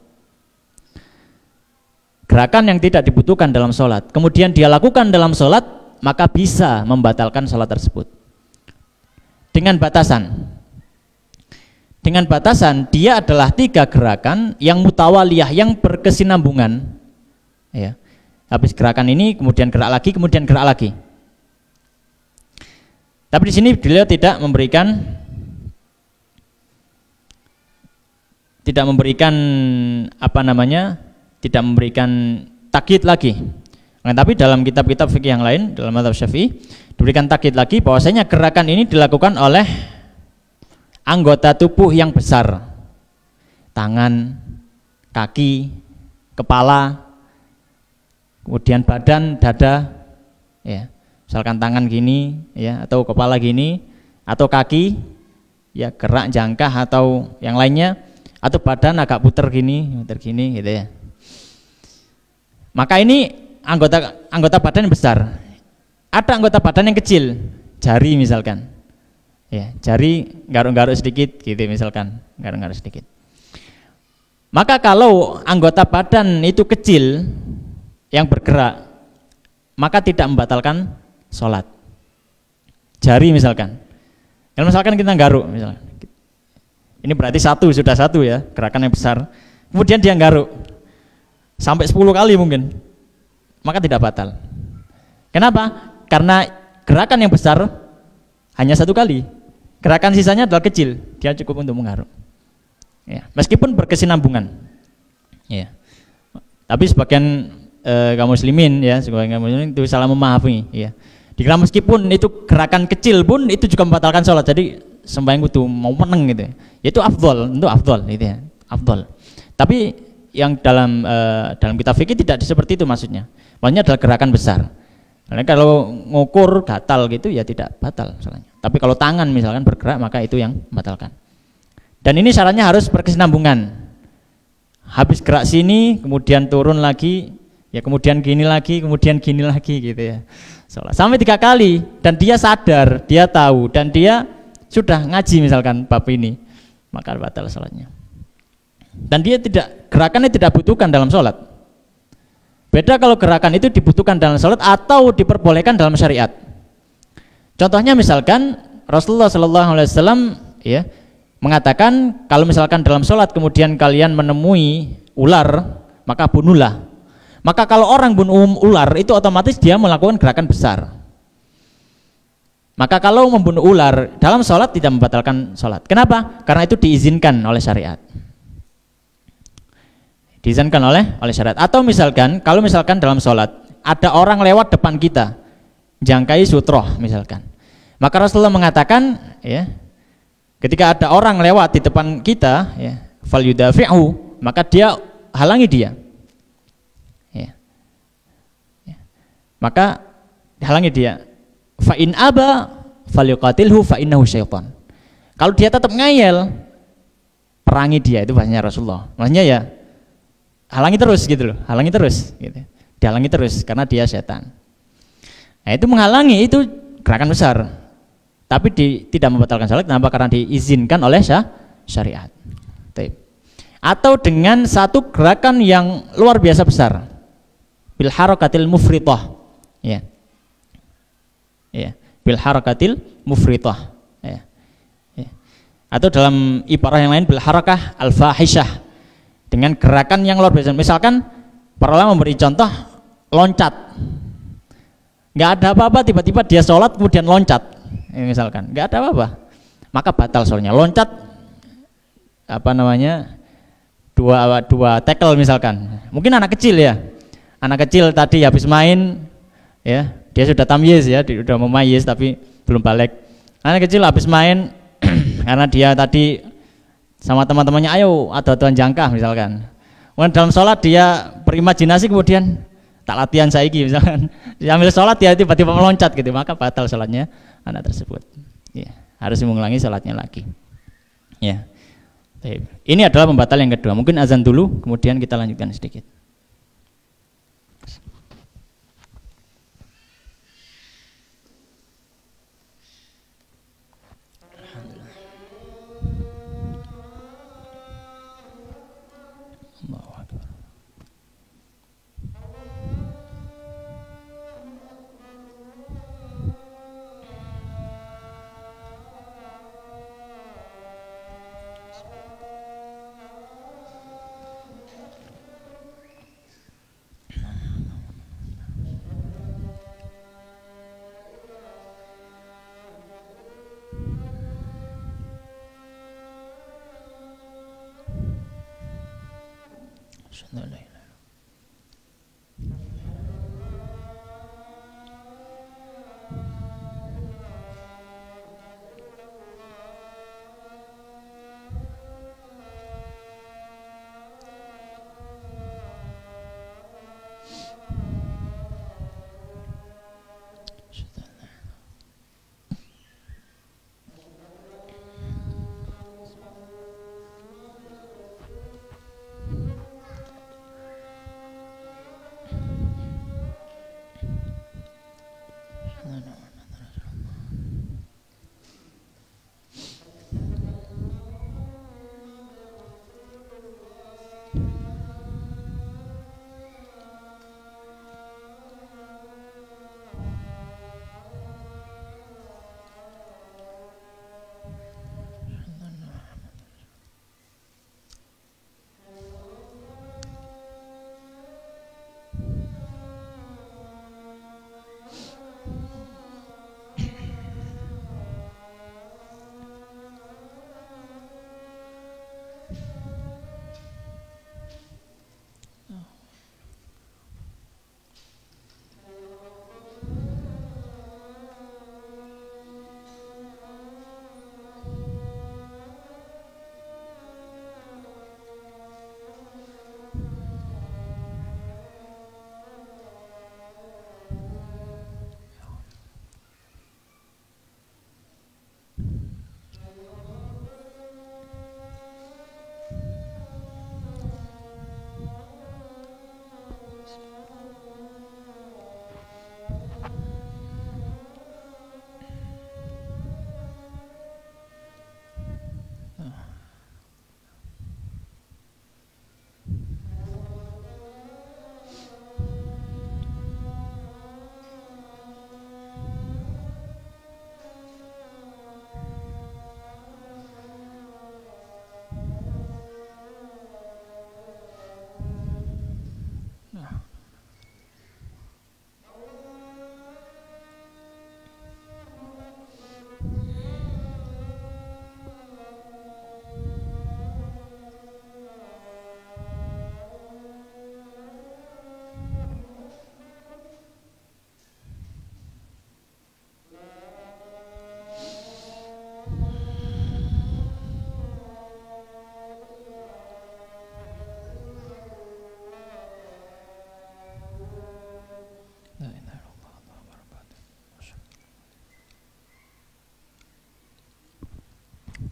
Gerakan yang tidak dibutuhkan dalam sholat, kemudian dia lakukan dalam sholat, maka bisa membatalkan sholat tersebut. Dengan batasan dia adalah 3 gerakan yang mutawaliyah, yang berkesinambungan. Ya. Habis gerakan ini, kemudian gerak lagi, kemudian gerak lagi. Tapi di sini beliau tidak memberikan apa namanya, tidak memberikan takyid lagi. Nah, tapi dalam kitab-kitab fikih yang lain, dalam mazhab Syafi'i, diberikan takyid lagi bahwasanya gerakan ini dilakukan oleh anggota tubuh yang besar. Tangan, kaki, kepala, kemudian badan, dada, ya. Misalkan tangan gini, ya, atau kepala gini, atau kaki, ya, gerak jangkah atau yang lainnya, atau badan agak puter gini, gitu ya. Maka ini anggota badan yang besar. Ada anggota badan yang kecil, jari misalkan. Ya, jari garuk-garuk sedikit gitu misalkan, garuk-garuk sedikit. Maka kalau anggota badan itu kecil yang bergerak, maka tidak membatalkan sholat. Jari misalkan. Kalau misalkan kita garuk misalkan. Ini berarti sudah satu ya, gerakan yang besar. Kemudian dia garuk sampai 10 kali mungkin, maka tidak batal. Kenapa? Karena gerakan yang besar hanya 1 kali, gerakan sisanya adalah kecil, dia cukup untuk menggaruk. Ya, meskipun berkesinambungan. Ya. Tapi sebagian kaum muslimin ya, sebagian kaum muslimin itu salah memahami. Ya. Dikira meskipun itu gerakan kecil pun itu juga membatalkan sholat. Jadi sembahyang itu mau meneng gitu. Itu afdol, itu afdol, gitu ya, afdol. Tapi yang dalam kitab fikih tidak seperti itu maksudnya. Maksudnya adalah gerakan besar. Karena kalau ngukur gatal gitu ya tidak batal soalnya. Tapi kalau tangan misalkan bergerak maka itu yang membatalkan. Dan ini syaratnya harus berkesinambungan. Habis gerak sini kemudian turun lagi, ya kemudian gini lagi gitu ya. Sampai 3 kali dan dia sadar, dia tahu dan dia sudah ngaji misalkan bab ini, maka batal sholatnya. Dan dia gerakannya tidak butuhkan dalam sholat. Beda kalau gerakan itu dibutuhkan dalam sholat atau diperbolehkan dalam syariat. Contohnya misalkan Rasulullah SAW ya mengatakan kalau misalkan dalam sholat kemudian kalian menemui ular maka bunuhlah. Maka kalau orang bunuh ular itu otomatis dia melakukan gerakan besar. Maka kalau membunuh ular dalam sholat tidak membatalkan sholat. Kenapa? Karena itu diizinkan oleh syariat. Diizinkan oleh syariat. Atau misalkan, kalau misalkan dalam sholat ada orang lewat depan kita, jangkai sutroh misalkan. Maka Rasulullah mengatakan, ya, ketika ada orang lewat di depan kita, ya, fal yudafi'hu, maka dia halangi dia. Ya. Ya. Maka halangi dia. Fa in aba falyuqatilhu fa innahu syaitan. Kalau dia tetap ngayel, perangi dia, itu bahasanya Rasulullah. Maksudnya ya halangi terus gitu loh, halangi terus gitu. Dihalangi terus karena dia setan. Nah, itu menghalangi, itu gerakan besar. Tapi tidak membatalkan salat, kenapa? Karena diizinkan oleh syariat. Atau dengan satu gerakan yang luar biasa besar. Bil harakatil mufritah. Ya. Ya, bil harakatil mufritah, ya. Ya. Atau dalam ibarah yang lain bil harakah al fahisyah, dengan gerakan yang luar biasa. Misalkan para ulama memberi contoh loncat, nggak ada apa-apa, tiba-tiba dia sholat kemudian loncat, ya, misalkan nggak ada apa-apa, maka batal sholatnya. Loncat apa namanya, dua tackle misalkan, mungkin anak kecil ya, anak kecil tadi habis main, ya, dia sudah tamyiz, ya, dia sudah memayyiz tapi belum balik. Anak kecil habis main karena dia tadi sama teman-temannya, ayo adu-aduan jangkah misalkan. Kemudian dalam sholat dia berimajinasi, kemudian tak latihan saiki misalkan. Sambil sholat dia tiba-tiba meloncat gitu, maka batal sholatnya anak tersebut. Ya, harus mengulangi sholatnya lagi. Ya. Ini adalah pembatal yang kedua. Mungkin azan dulu, kemudian kita lanjutkan sedikit.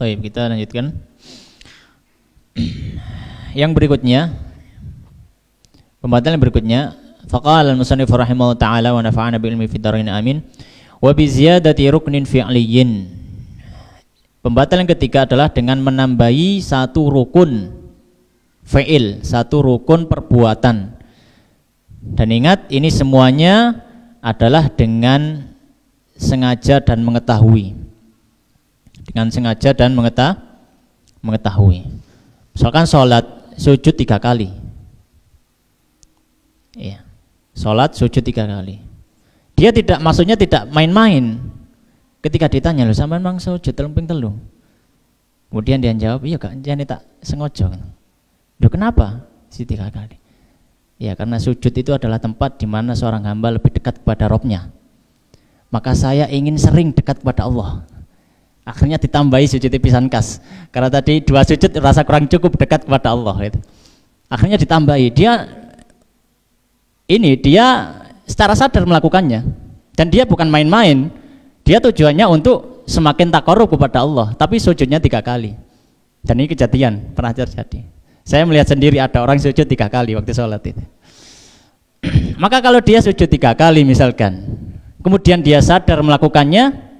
Baik, kita lanjutkan. Yang berikutnya, pembahasan yang berikutnya, faqala al-musannif rahimahullah ta'ala wa nafa'ana bil ilmi fid dharain amin wa bi ziyadati ruknin fi'liyin. Pembahasan yang ketiga adalah dengan menambahi satu rukun fi'il, satu rukun perbuatan. Dan ingat, ini semuanya adalah dengan sengaja dan mengetahui. Dengan sengaja dan mengetahui. Misalkan sholat sujud 3 kali. Iya. Sholat sujud 3 kali. Dia tidak, maksudnya tidak main-main. Ketika ditanya, "Lho sampean mang sujud telung ping telu?" Kemudian dia jawab, "Iya Kak, jane tak sengaja." "Lho kenapa?" Si 3 kali. Ya, karena sujud itu adalah tempat di mana seorang hamba lebih dekat kepada Rabb-nya. Maka saya ingin sering dekat kepada Allah. Akhirnya ditambahi sujud pisan kas. Karena tadi 2 sujud rasa kurang cukup dekat kepada Allah gitu. Akhirnya ditambahi. Dia secara sadar melakukannya. Dan dia bukan main-main. Dia tujuannya untuk semakin taqarrub kepada Allah, tapi sujudnya 3 kali. Dan ini kejadian, pernah terjadi. Saya melihat sendiri ada orang sujud 3 kali waktu sholat itu. Maka kalau dia sujud 3 kali misalkan, kemudian dia sadar melakukannya,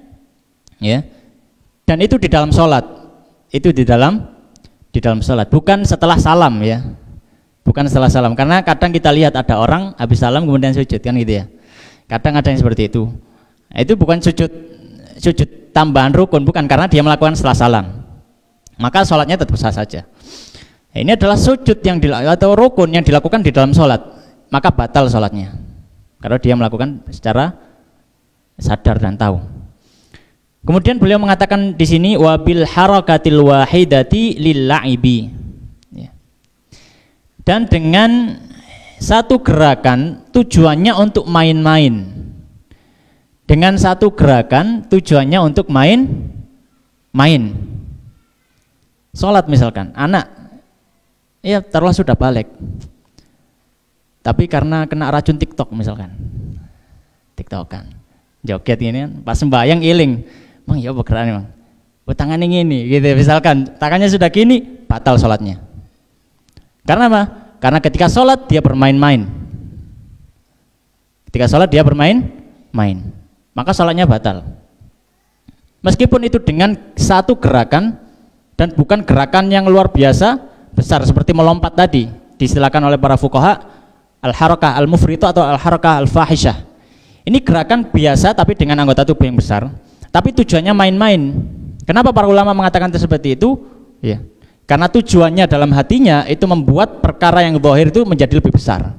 ya, dan itu di dalam sholat, itu di dalam sholat, bukan setelah salam, ya, bukan setelah salam. Karena kadang kita lihat ada orang habis salam kemudian sujud, kan gitu ya. Kadang ada yang seperti itu. Nah, itu bukan sujud tambahan rukun, bukan, karena dia melakukan setelah salam. Maka sholatnya tetap sah saja. Nah, ini adalah sujud atau rukun yang dilakukan di dalam sholat, maka batal sholatnya. Kalau dia melakukan secara sadar dan tahu. Kemudian beliau mengatakan di sini wabil harakatil wahidati lil la'ibi. Ya. Dan dengan satu gerakan tujuannya untuk main-main. Dengan satu gerakan tujuannya untuk main. Sholat misalkan, anak, ya taruhlah sudah balik, tapi karena kena racun TikTok misalkan, TikTokan, joget ini, pas sembahyang iling, "Mang ya bergerak nih, Mang, tangannya gini," gitu misalkan, tangannya sudah gini, batal sholatnya. Karena apa? Karena ketika sholat dia bermain-main. Ketika sholat dia bermain-main, maka sholatnya batal. Meskipun itu dengan satu gerakan dan bukan gerakan yang luar biasa besar seperti melompat tadi, diistilahkan oleh para fuqaha al-harakah al-mufritah atau al-harakah al-fahisyah. Ini gerakan biasa tapi dengan anggota tubuh yang besar, tapi tujuannya main-main. Kenapa para ulama mengatakan seperti itu? Ya, karena tujuannya dalam hatinya itu membuat perkara yang zahir itu menjadi lebih besar.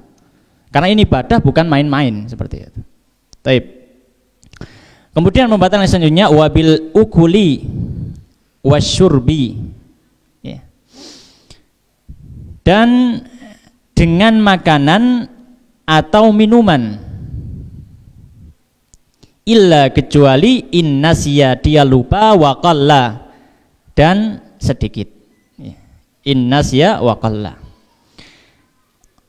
Karena ini ibadah bukan main-main seperti itu. Taib. Kemudian pembahasan selanjutnya wabil ukuli wasyurbi. Ya. Dan dengan makanan atau minuman, illa kecuali innasya dia lupa wa qalla dan sedikit. Innasya wa qalla.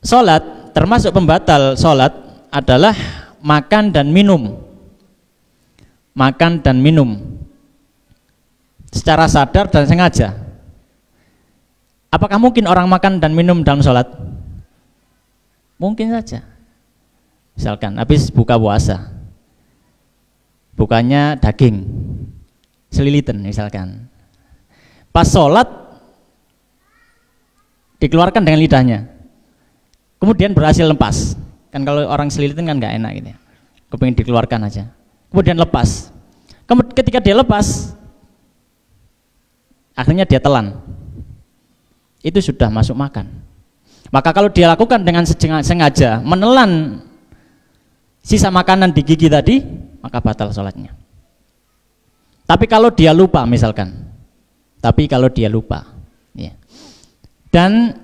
Salat termasuk pembatal salat adalah makan dan minum. Makan dan minum secara sadar dan sengaja. Apakah mungkin orang makan dan minum dalam sholat? Mungkin saja. Misalkan habis buka puasa, bukannya daging selilitan misalkan, pas sholat dikeluarkan dengan lidahnya, kemudian berhasil lepas. Kan kalau orang selilitan kan nggak enak gitu ya, kepingin dikeluarkan aja, kemudian lepas. Ketika dia lepas, akhirnya dia telan, itu sudah masuk makan. Maka kalau dia lakukan dengan sengaja menelan sisa makanan di gigi tadi, maka batal sholatnya. Tapi kalau dia lupa misalkan, ya, dan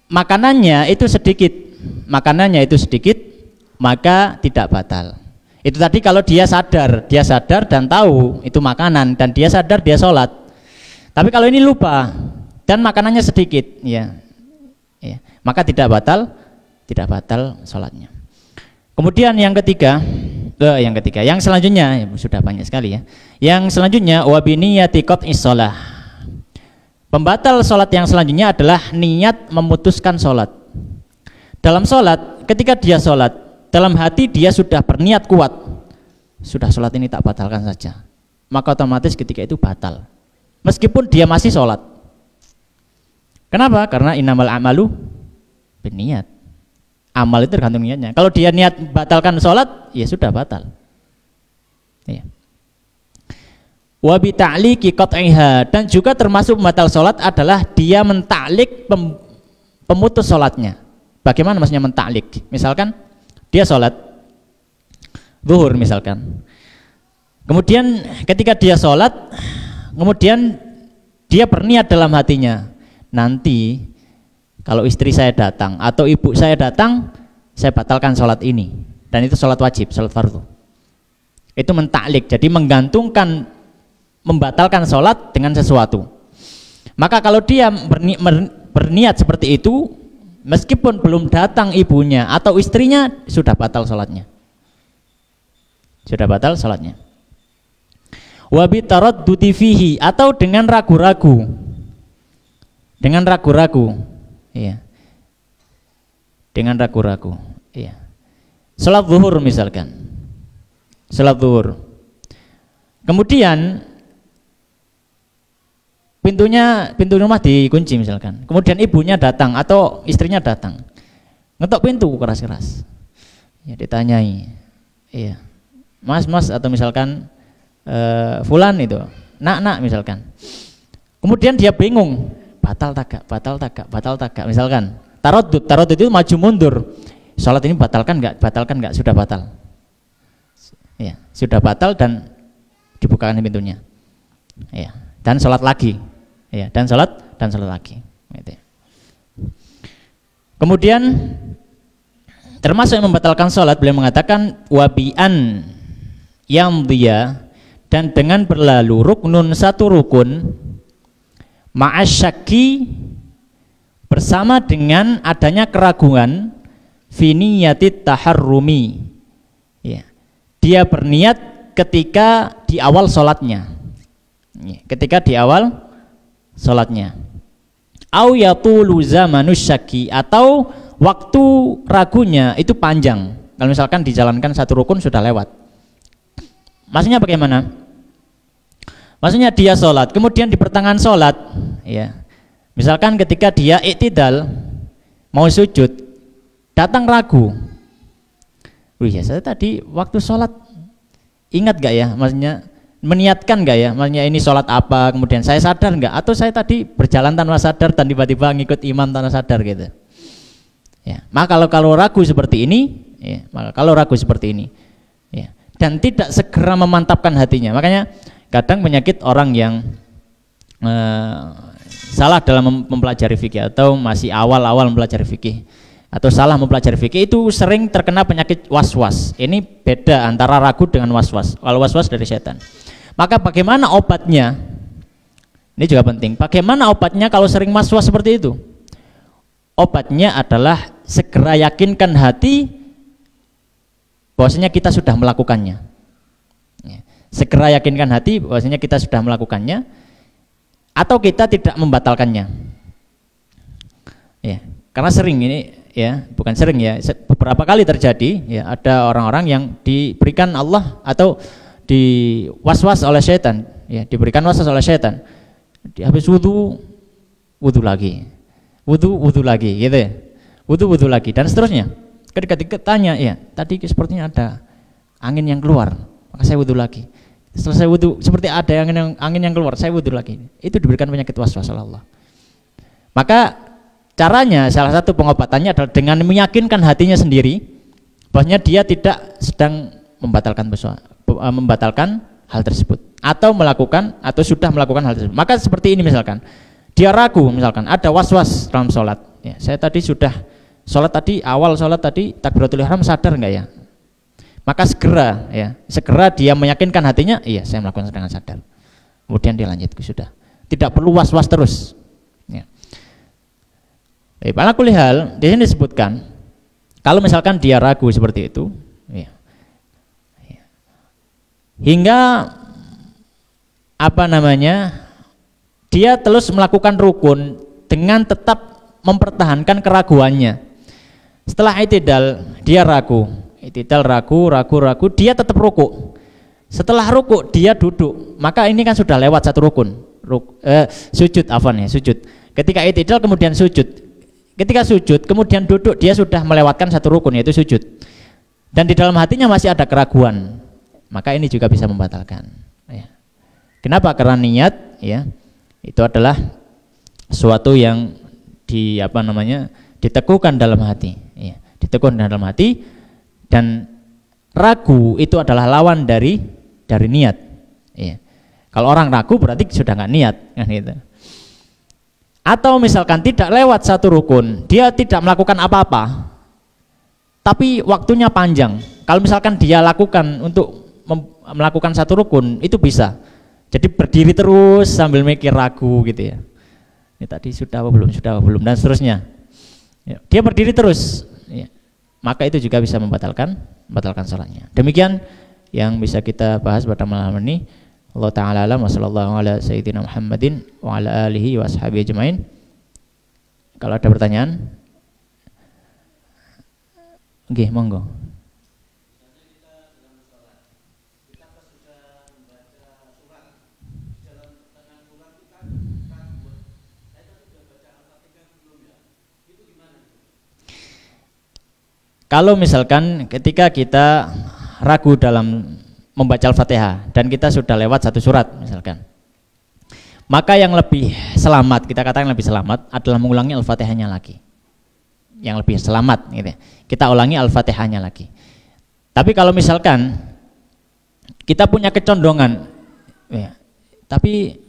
makanannya itu sedikit, maka tidak batal. Itu tadi kalau dia sadar dan tahu itu makanan dan dia sadar dia sholat. Tapi kalau ini lupa dan makanannya sedikit, ya, maka tidak batal sholatnya. Kemudian yang selanjutnya ya, sudah banyak sekali ya. Yang selanjutnya wabiniyati qat'is shalah. Pembatal sholat yang selanjutnya adalah niat memutuskan sholat. Dalam sholat, ketika dia sholat, dalam hati dia sudah berniat kuat, sudah sholat ini tak batalkan saja, maka otomatis ketika itu batal, meskipun dia masih sholat. Kenapa? Karena innamal a'malu binniat. Amal itu tergantung niatnya. Kalau dia niat batalkan sholat, ya sudah batal. Ya. Wa bi ta'liqi qat'iha, dan juga termasuk pembatal sholat adalah dia mentaklik pemutus sholatnya. Bagaimana maksudnya mentaklik? Misalkan dia sholat zuhur misalkan, kemudian ketika dia sholat, kemudian dia berniat dalam hatinya, nanti kalau istri saya datang atau ibu saya datang, saya batalkan sholat ini, dan itu sholat wajib, sholat fardu. Itu mentaklik, jadi menggantungkan, membatalkan sholat dengan sesuatu. Maka kalau dia berniat seperti itu, meskipun belum datang ibunya atau istrinya, sudah batal sholatnya, sudah batal sholatnya. Wabi taraddudi fihi, atau dengan ragu-ragu, dengan ragu-ragu, iya, dengan ragu-ragu, iya. Sholat zuhur misalkan, sholat zuhur, kemudian pintu rumah dikunci misalkan, kemudian ibunya datang atau istrinya datang, ngetok pintu keras-keras, ya, ditanyai, iya, mas atau misalkan fulan itu, nak misalkan, kemudian dia bingung, batal tak gak misalkan, tarodud itu maju mundur, sholat ini batalkan nggak, sudah batal, ya, sudah batal, dan dibukakan pintunya, ya, dan sholat lagi. Ya, dan sholat lagi. Kemudian termasuk yang membatalkan sholat, beliau mengatakan wabian yang dia, dan dengan berlalu ruknun, satu rukun, ma'asyaki, bersama dengan adanya keraguan, finiyatit taharrumi, ya, dia berniat ketika di awal sholatnya, ya, ketika di awal sholatnya, au yatulu zamanus syaki, atau waktu ragunya itu panjang. Kalau misalkan dijalankan satu rukun sudah lewat. Maksudnya bagaimana? Maksudnya dia sholat, kemudian di pertengahan sholat, ya, misalkan ketika dia iktidal mau sujud, datang ragu, wih, ya, saya tadi waktu sholat ingat gak ya, maksudnya meniatkan nggak ya, maksudnya ini sholat apa, kemudian saya sadar nggak, atau saya tadi berjalan tanpa sadar dan tiba-tiba ngikut imam tanpa sadar gitu, ya. Maka kalau ragu seperti ini, ya, ya, dan tidak segera memantapkan hatinya, makanya kadang penyakit orang yang salah dalam mempelajari fikih atau masih awal-awal mempelajari fikih atau salah mempelajari fikih itu sering terkena penyakit was-was. Ini beda antara ragu dengan was-was. Kalau was-was dari setan. Maka bagaimana obatnya? Ini juga penting. Bagaimana obatnya kalau sering was-was seperti itu? Obatnya adalah segera yakinkan hati bahwasanya kita sudah melakukannya. Segera yakinkan hati bahwasanya kita sudah melakukannya, atau kita tidak membatalkannya. Ya, karena sering ini, ya, bukan sering ya, beberapa kali terjadi, ya, ada orang-orang yang diberikan Allah atau di was-was oleh setan, ya, diberikan was-was oleh setan, habis wudhu lagi, wudhu lagi, gitu ya, wudhu lagi, dan seterusnya. Ketika ditanya, ya, tadi sepertinya ada angin yang keluar, maka saya wudhu lagi. Setelah saya wudhu, seperti ada angin yang keluar, saya wudhu lagi. Itu diberikan penyakit was-was oleh Allah. Maka caranya, salah satu pengobatannya adalah dengan meyakinkan hatinya sendiri bahwasanya dia tidak sedang membatalkan hal tersebut, atau melakukan, atau sudah melakukan hal tersebut. Maka seperti ini, misalkan dia ragu, misalkan ada was-was dalam sholat, ya, saya tadi sudah sholat tadi, awal sholat tadi takbiratul ihram, sadar enggak ya? Maka segera, ya, segera dia meyakinkan hatinya, iya, saya melakukan dengan sadar. Kemudian dia lanjut, sudah, tidak perlu was-was terus, ya. Ala kulli hal, di sini disebutkan kalau misalkan dia ragu seperti itu, ya, hingga dia terus melakukan rukun dengan tetap mempertahankan keraguannya. Setelah i'tidal dia ragu, i'tidal ragu, dia tetap ruku. Setelah ruku dia duduk, maka ini kan sudah lewat satu rukun. Sujud, sujud. Ketika i'tidal kemudian sujud. Ketika sujud kemudian duduk, dia sudah melewatkan satu rukun, yaitu sujud. Dan di dalam hatinya masih ada keraguan, maka ini juga bisa membatalkan. Ya. Kenapa? Karena niat, ya, itu adalah suatu yang diteguhkan dalam hati, ya, diteguhkan dalam hati, dan ragu itu adalah lawan dari niat. Ya. Kalau orang ragu berarti sudah nggak niat, kan gitu. Atau misalkan tidak lewat satu rukun, dia tidak melakukan apa-apa, tapi waktunya panjang. Kalau misalkan dia lakukan untuk melakukan satu rukun, itu bisa. Jadi berdiri terus sambil mikir ragu gitu ya. Ini tadi sudah apa belum, dan seterusnya. Ya, dia berdiri terus, ya, maka itu juga bisa membatalkan sholatnya. Demikian yang bisa kita bahas pada malam ini. Allah Ta'ala alam wa sallallahu ala sayyidina Muhammadin wa ala alihi wa ashabihi ajmain. Kalau ada pertanyaan, oke, monggo. Kalau misalkan ketika kita ragu dalam membaca Al-Fatihah dan kita sudah lewat satu surat misalkan, maka yang lebih selamat, kita katakan lebih selamat adalah mengulangi Al-Fatihahnya lagi. Yang lebih selamat gitu ya. Kita ulangi Al-Fatihahnya lagi. Tapi kalau misalkan kita punya kecondongan, ya, tapi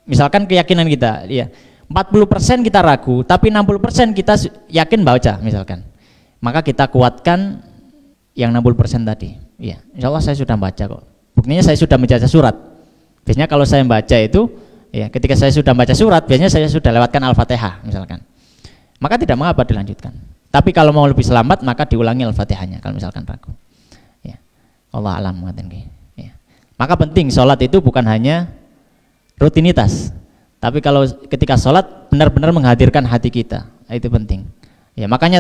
misalkan keyakinan kita, ya, 40% kita ragu, tapi 60% kita yakin baca misalkan, maka kita kuatkan yang 60% tadi. Ya, insya Allah saya sudah baca kok. Buktinya saya sudah membaca surat. Biasanya kalau saya baca itu, ya, ketika saya sudah baca surat, biasanya saya sudah lewatkan Al-Fatihah misalkan. Maka tidak mengapa dilanjutkan. Tapi kalau mau lebih selamat, maka diulangi Al-Fatihahnya kalau misalkan ragu. Ya. Allah alam mengatakan. Ya. Maka penting sholat itu bukan hanya rutinitas, tapi kalau ketika sholat benar-benar menghadirkan hati kita, itu penting. Ya, makanya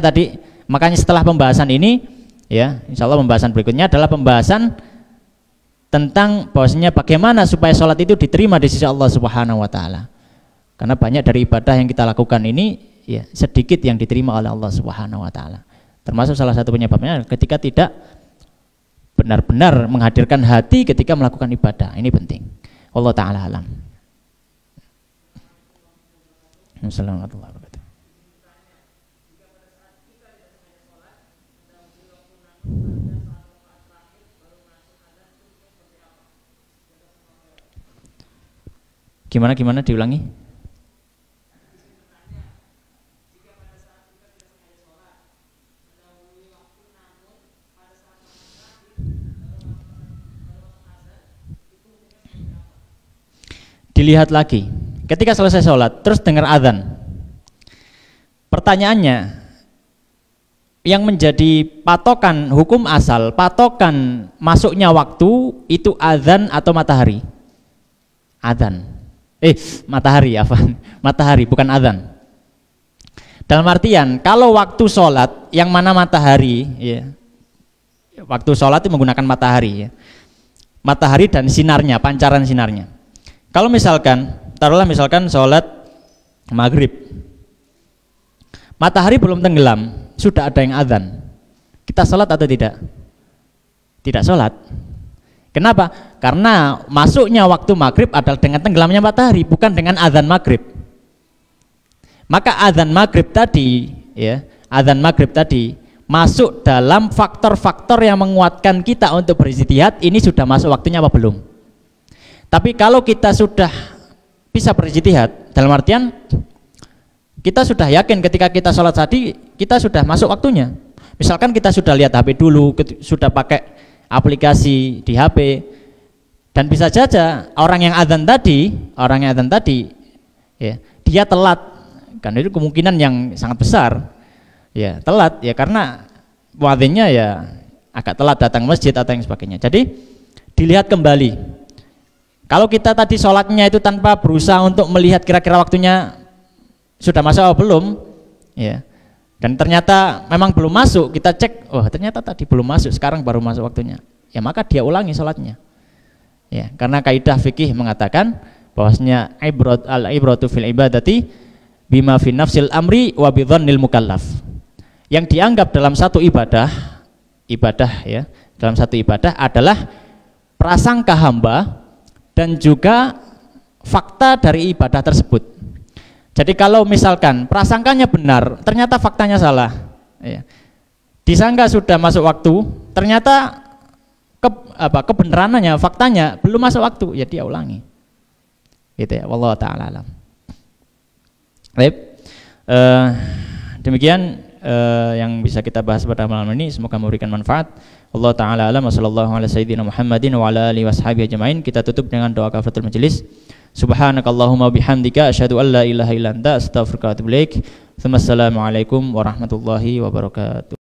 setelah pembahasan ini, ya, insya Allah pembahasan berikutnya adalah pembahasan tentang bahwasanya bagaimana supaya sholat itu diterima di sisi Allah Subhanahu Wa Taala. Karena banyak dari ibadah yang kita lakukan ini, ya, sedikit yang diterima oleh Allah Subhanahu Wa Taala. Termasuk salah satu penyebabnya ketika tidak benar-benar menghadirkan hati ketika melakukan ibadah. Ini penting. Allah Taala alam. Assalamualaikum warahmatullahi wabarakatuh. Gimana diulangi? Dilihat lagi. Ketika selesai sholat, terus dengar azan. Pertanyaannya, yang menjadi patokan hukum asal, patokan masuknya waktu itu azan atau matahari? Azan. Matahari, matahari bukan azan. Dalam artian kalau waktu sholat yang mana matahari, ya, waktu sholat itu menggunakan matahari, ya, matahari dan sinarnya, pancaran sinarnya. Kalau misalkan, taruhlah misalkan sholat maghrib, matahari belum tenggelam, sudah ada yang azan, kita sholat atau tidak? Tidak sholat. Kenapa? Karena masuknya waktu maghrib adalah dengan tenggelamnya matahari, bukan dengan azan maghrib. Maka azan maghrib tadi, ya, azan maghrib tadi masuk dalam faktor-faktor yang menguatkan kita untuk berijtihad. Ini sudah masuk waktunya apa belum? Tapi kalau kita sudah bisa berijtihad, dalam artian kita sudah yakin ketika kita sholat tadi kita sudah masuk waktunya. Misalkan kita sudah lihat HP dulu, sudah pakai aplikasi di HP, dan bisa saja orang yang azan tadi, ya, dia telat, kan itu kemungkinan yang sangat besar, ya, telat, ya, karena muadzinnya ya agak telat datang masjid atau yang sebagainya. Jadi dilihat kembali, Kalau kita tadi sholatnya itu tanpa berusaha untuk melihat kira-kira waktunya sudah masuk atau belum, ya, dan ternyata memang belum masuk, kita cek, oh ternyata tadi belum masuk, sekarang baru masuk waktunya, ya maka dia ulangi sholatnya, ya, karena kaidah fikih mengatakan bahwasanya al-ibratu fil ibadati bima fi nafsil amri wa bi dhannil mukallaf. Yang dianggap dalam satu ibadah ya, dalam satu ibadah adalah prasangka hamba dan juga fakta dari ibadah tersebut. Jadi kalau misalkan prasangkanya benar, ternyata faktanya salah, ya. Disangka sudah masuk waktu, ternyata kebenarannya, faktanya belum masuk waktu, ya dia ulangi. Gitu ya, wallahu taala alam. Baik, demikian yang bisa kita bahas pada malam ini, semoga memberikan manfaat. Allah taala alam, wasallallahu ala sayyidina Muhammadin wa ala alihi washabihi ajmain. Kita tutup dengan doa kafaratul majelis. Subhanakallahumma bihamdika asyhadu an la ilaha illa anta astaghfiruka wa atubu ilaik. Assalamualaikum warahmatullahi wabarakatuh.